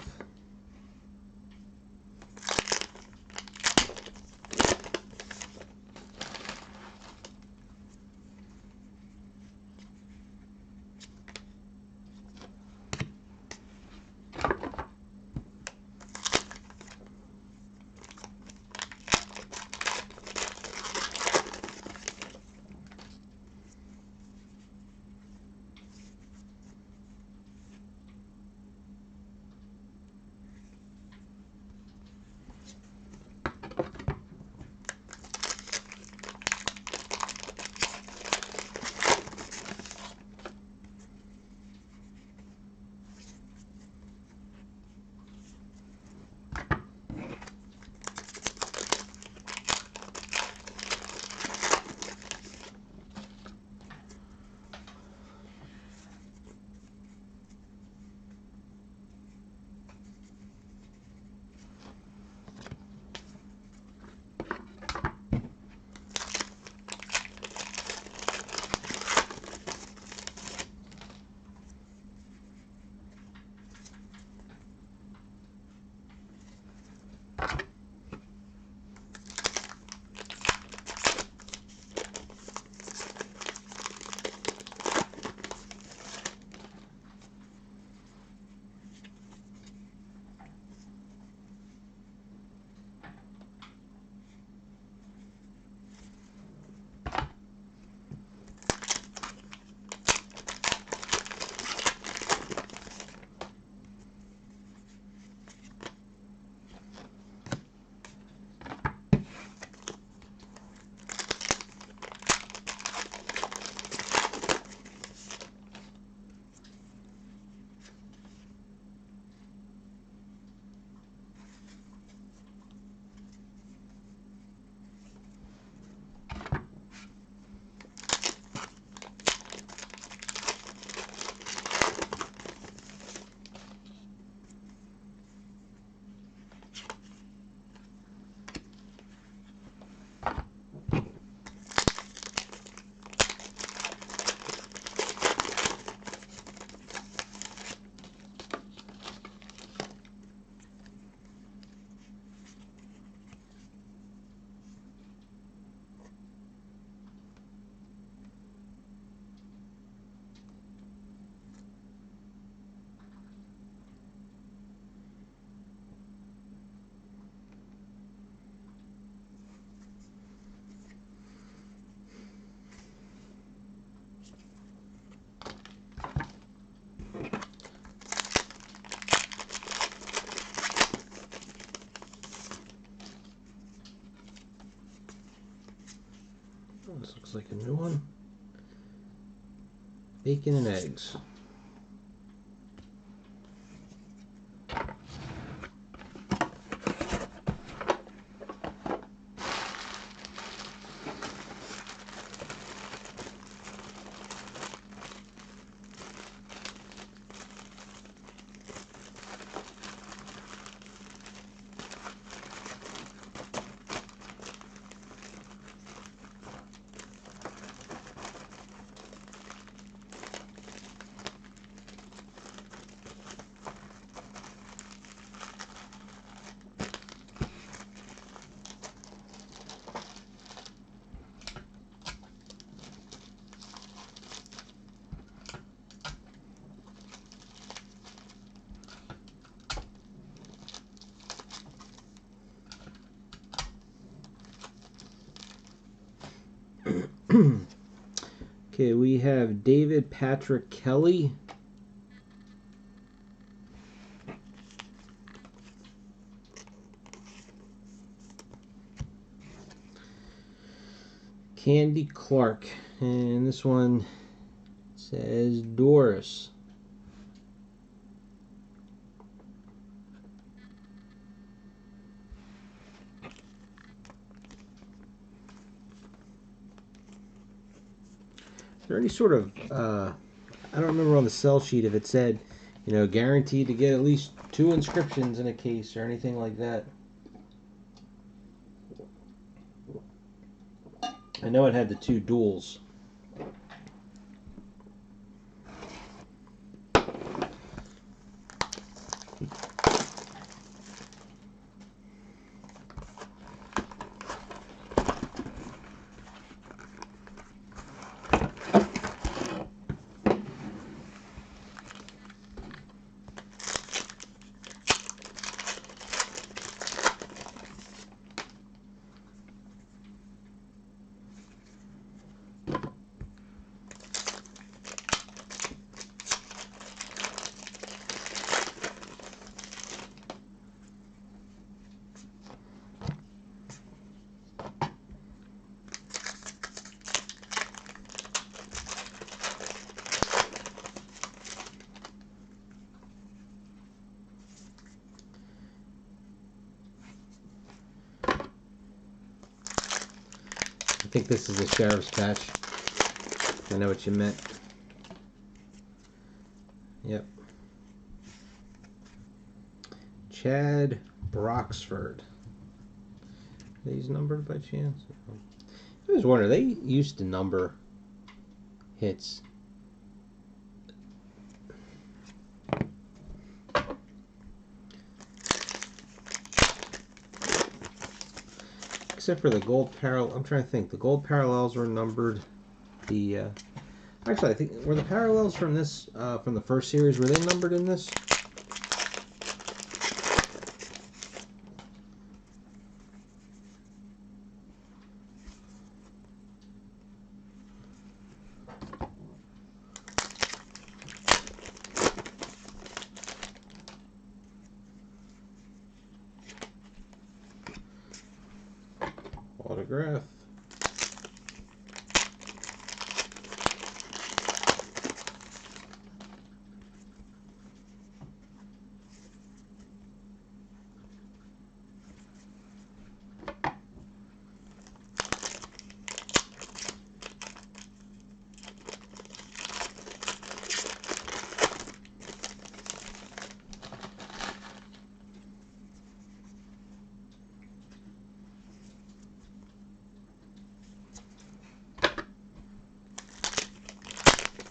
S1: This looks like a new one. Bacon and eggs. Okay, we have David Patrick Kelly. Candy Clark. And this one says Doris. Is there any sort of I don't remember on the sell sheet if it said, you know, guaranteed to get at least 2 inscriptions in a case or anything like that. I know it had the 2 duels. I think this is a sheriff's patch. I know what you meant. Yep. Chad Broxford. Are these numbered by chance? I was wondering, they used to number hits. Except for the gold parallel. I'm trying to think. The gold parallels were numbered. The actually, I think were the parallels from this from the first series, were they numbered in this? Autograph.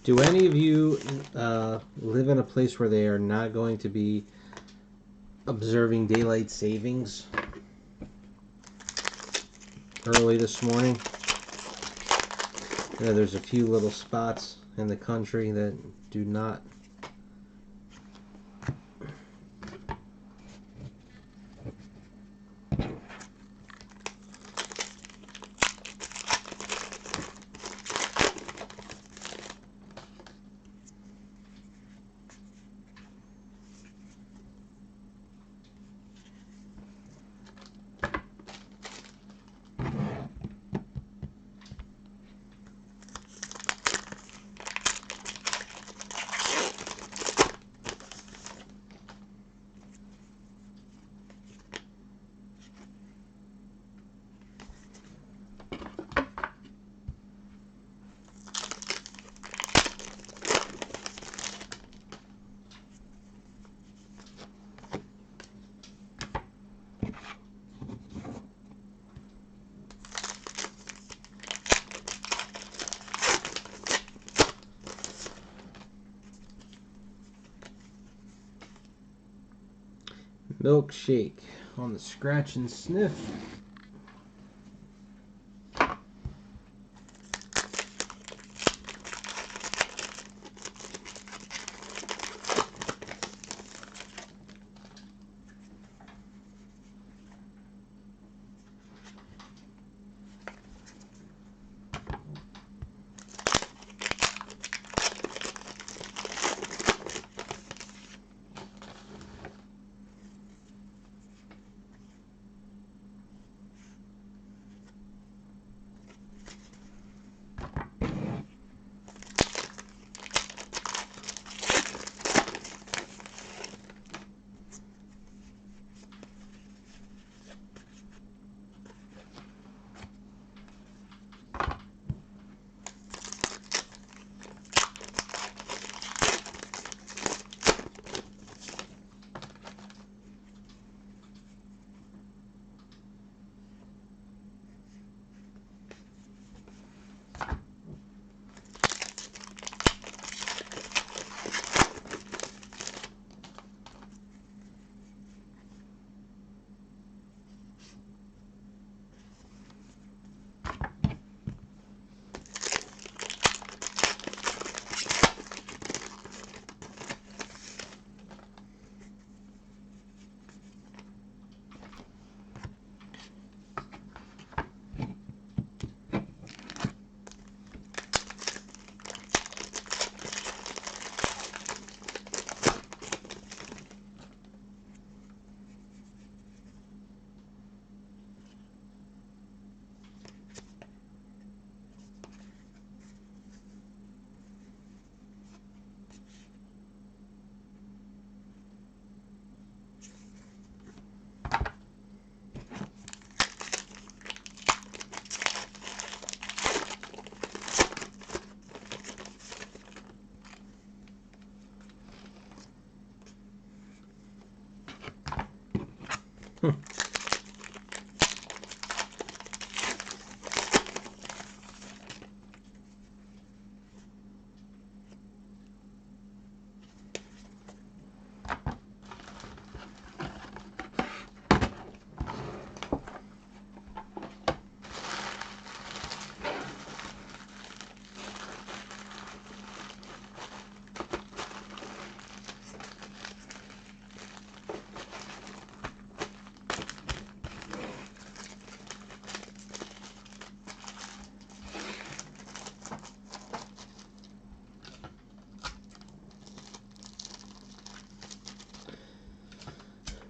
S1: Do any of you live in a place where they are not going to be observing daylight savings early this morning? You know, there's a few little spots in the country that do not. Milkshake on the scratch and sniff.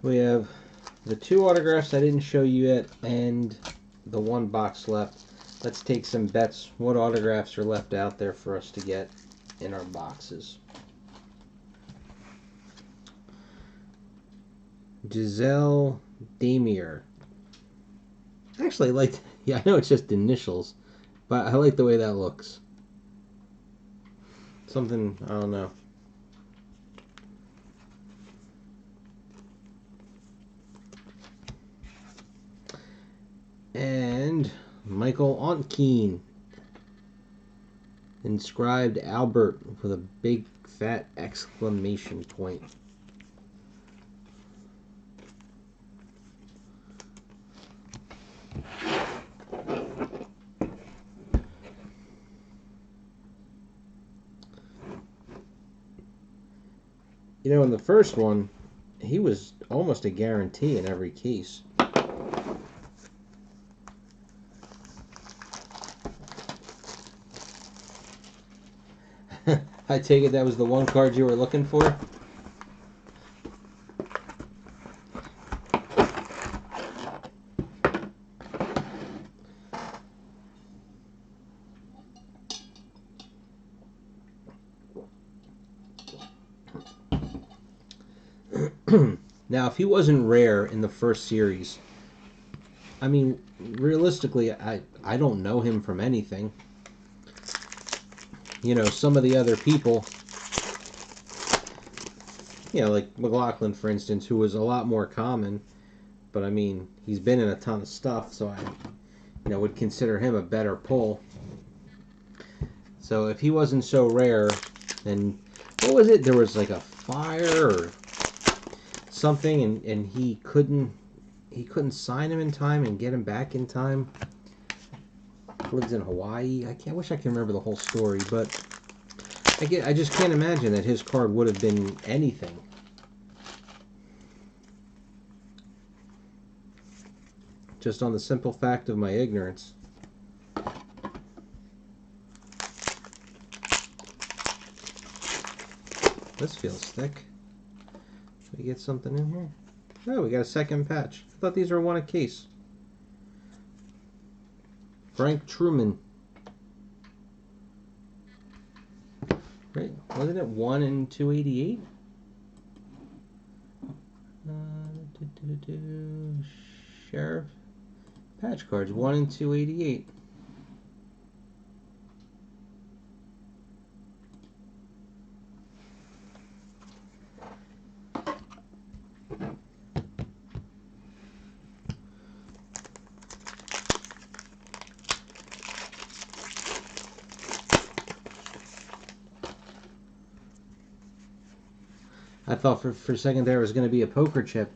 S1: We have the 2 autographs I didn't show you yet and the 1 box left. Let's take some bets. What autographs are left out there for us to get in our boxes? Giselle Damier. Actually, I like. Yeah, I know it's just initials, but I like the way that looks. Something, I don't know. And Michael Ontkeen. Inscribed Albert with a big fat exclamation point. You know, in the first one, he was almost a guarantee in every case. I take it that was the 1 card you were looking for? Now, if he wasn't rare in the first series, I mean, realistically, I don't know him from anything. You know, some of the other people, you know, like McLaughlin, for instance, who was a lot more common, but I mean, he's been in a ton of stuff, so I, you know, would consider him a better pull. So if he wasn't so rare, then what was it? There was like a fire or something, and he couldn't sign him in time and get him back in time. He lives in Hawaii. I wish I could remember the whole story, but I just can't imagine that his card would have been anything. Just on the simple fact of my ignorance. This feels thick. Did we get something in here? Oh, we got a second patch. I thought these were 1 a case. Frank Truman. Right? Wasn't it 1 in 288? Sheriff. Patch cards. 1 in 288. I thought for a second there was going to be a poker chip.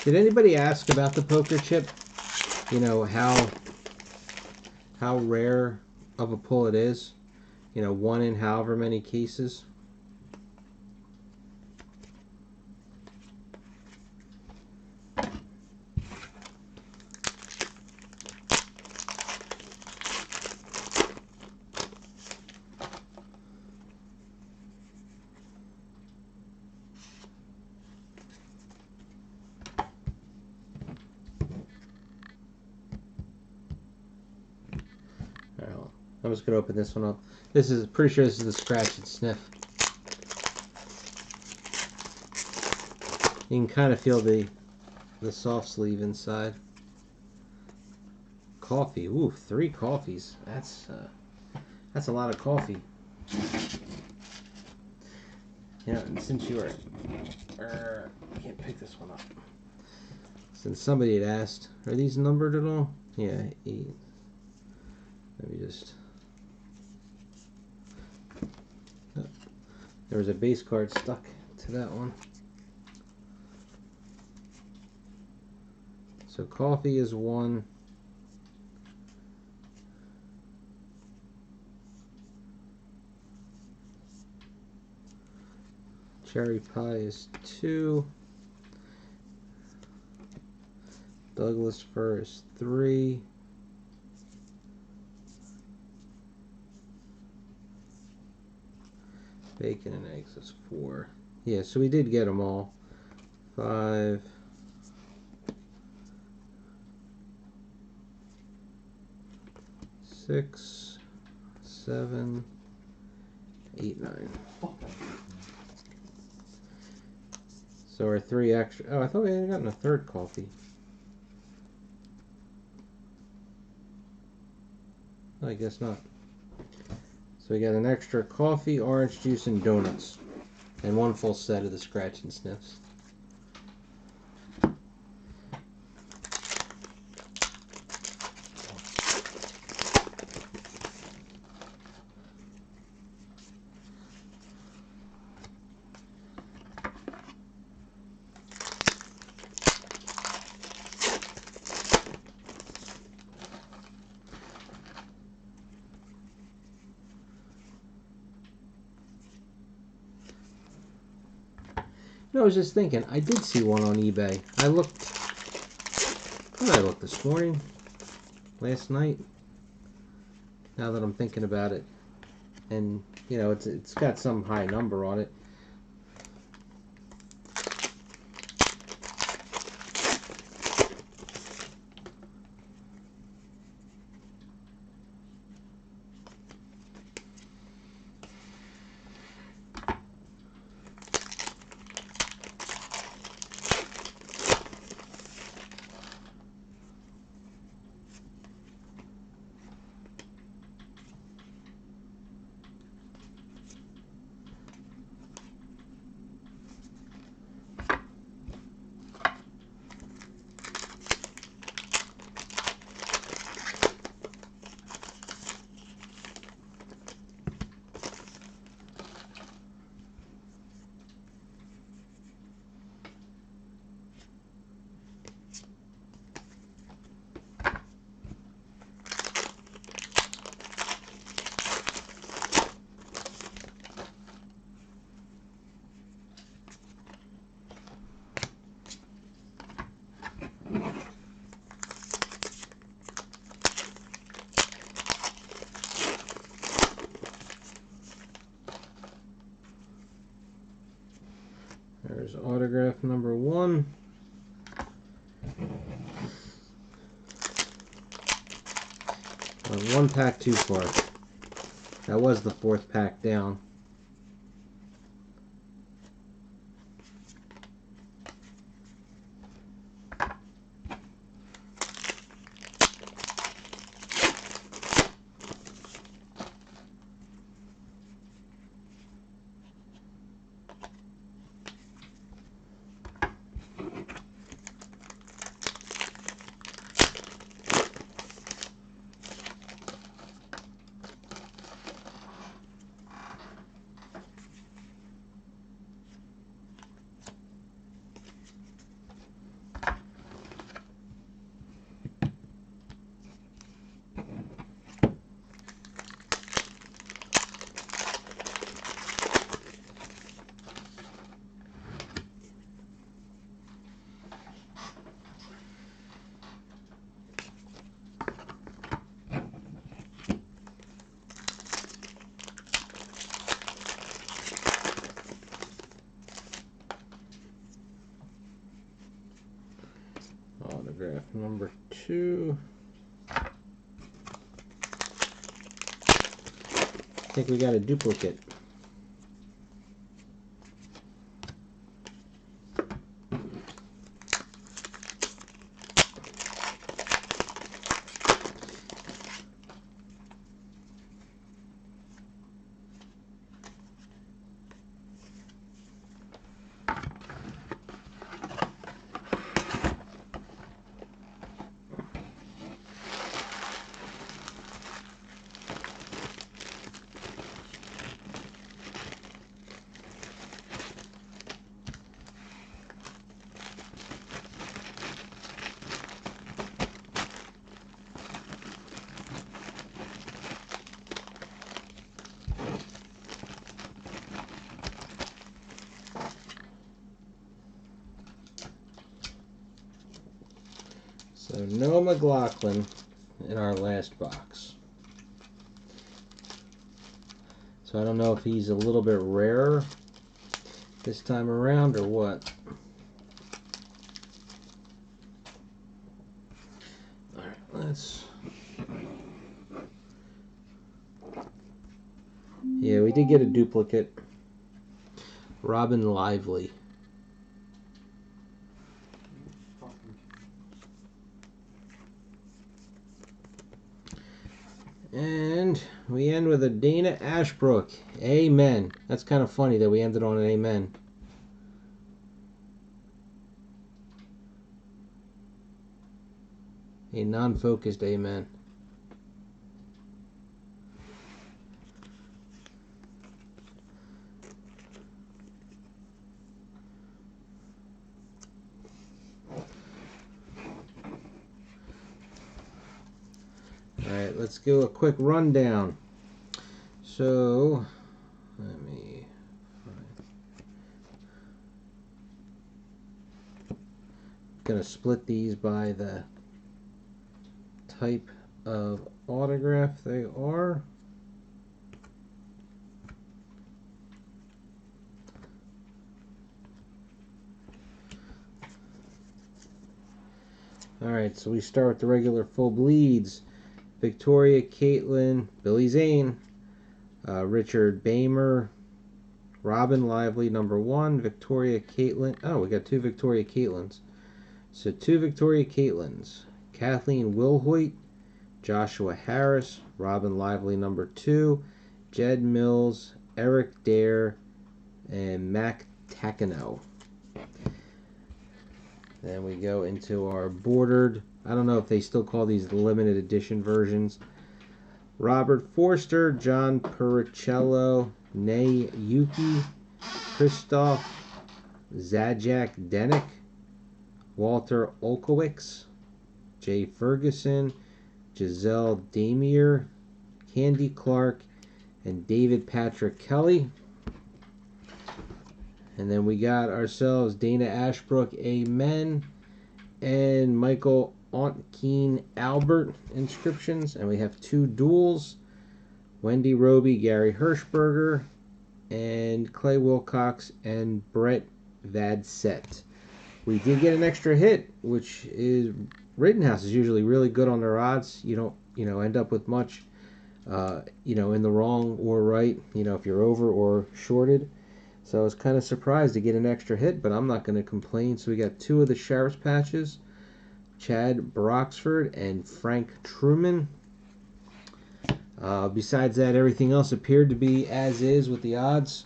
S1: Did anybody ask about the poker chip? You know, how rare of a pull it is? You know, 1 in however many cases? I'm just going to open this one up. This is, pretty sure this is the scratch and sniff. You can kind of feel the the soft sleeve inside. Coffee. Ooh, 3 coffees. That's a lot of coffee. Yeah, and since you were, I can't pick this one up. Since somebody had asked, are these numbered at all? Yeah, 8. Let me just. Oh, there was a base card stuck to that one. So coffee is 1. Cherry pie is 2. Douglas fir is 3. Bacon and eggs is 4. Yeah, so we did get them all. 5. 6, 7, 8, 9. So our 3 extra. Oh, I thought we had gotten a 3rd coffee. I guess not. So we got an extra coffee, orange juice, and donuts. And 1 full set of the scratch and sniffs. You know, I was just thinking, I did see one on eBay. I looked, when did I look, this morning? Last night? Now that I'm thinking about it. And, you know, it's got some high number on it. There's autograph number 1. One pack too far. That was the 4th pack down. Autograph number 2. I think we got a duplicate. So no McLaughlin in our last box. So I don't know if he's a little bit rarer this time around or what. Alright, let's... Yeah, we did get a duplicate. Robin Lively. And we end with a Dana Ashbrook. Amen. That's kind of funny that we ended on an amen. A non-focused amen. Alright, let's go a quick rundown. So, let me find. Gonna split these by the type of autograph they are. Alright, so we start with the regular full bleeds. Victoria Caitlin, Billy Zane, Richard Bamer, Robin Lively, number 1, Victoria Caitlin. Oh, we got 2 Victoria Caitlins. So 2 Victoria Caitlins. Kathleen Wilhoit, Joshua Harris, Robin Lively, number 2, Jed Mills, Eric Dare, and Mac Takano. Then we go into our bordered. I don't know if they still call these the limited edition versions. Robert Forster, John Puricello, Nei Yuki, Christoph Zajac Denick, Walter Olkowicz, Jay Ferguson, Giselle Damier, Candy Clark, and David Patrick Kelly. And then we got ourselves Dana Ashbrook, Amen, and Michael Ontkeen Albert inscriptions. And we have 2 duels, Wendy Roby, Gary Hirschberger, and Clay Wilcox and Brett Vadset. We did get an extra hit, which is Rittenhouse is usually really good on their odds. You don't, end up with much, in the wrong or right, if you're over or shorted. So I was kind of surprised to get an extra hit, but I'm not going to complain. So we got 2 of the Sheriff's patches, Chad Broxford and Frank Truman. Besides that, everything else appeared to be as is with the odds.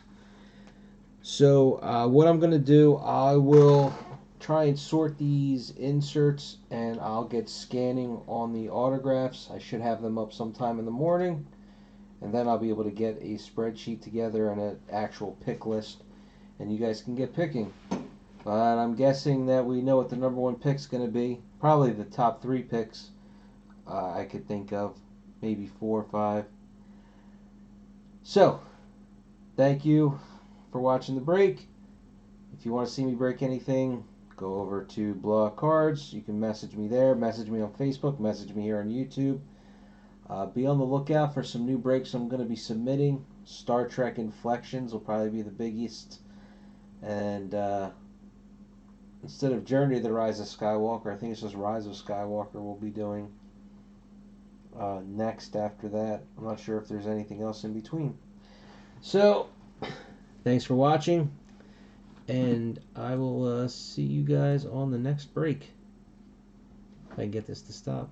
S1: So what I'm going to do, I will try and sort these inserts, and I'll get scanning on the autographs. I should have them up sometime in the morning, and then I'll be able to get a spreadsheet together and an actual pick list, and you guys can get picking. But I'm guessing that we know what the number 1 pick's going to be. Probably the top 3 picks I could think of, maybe 4 or 5. So, thank you for watching the break. If you want to see me break anything, go over to Blowout Cards. You can message me there, message me on Facebook, message me here on YouTube. Be on the lookout for some new breaks I'm going to be submitting. Star Trek Inflections will probably be the biggest. And instead of Journey to the Rise of Skywalker, I think it's just Rise of Skywalker we'll be doing next after that. I'm not sure if there's anything else in between. So, thanks for watching, and I will see you guys on the next break. If I can get this to stop.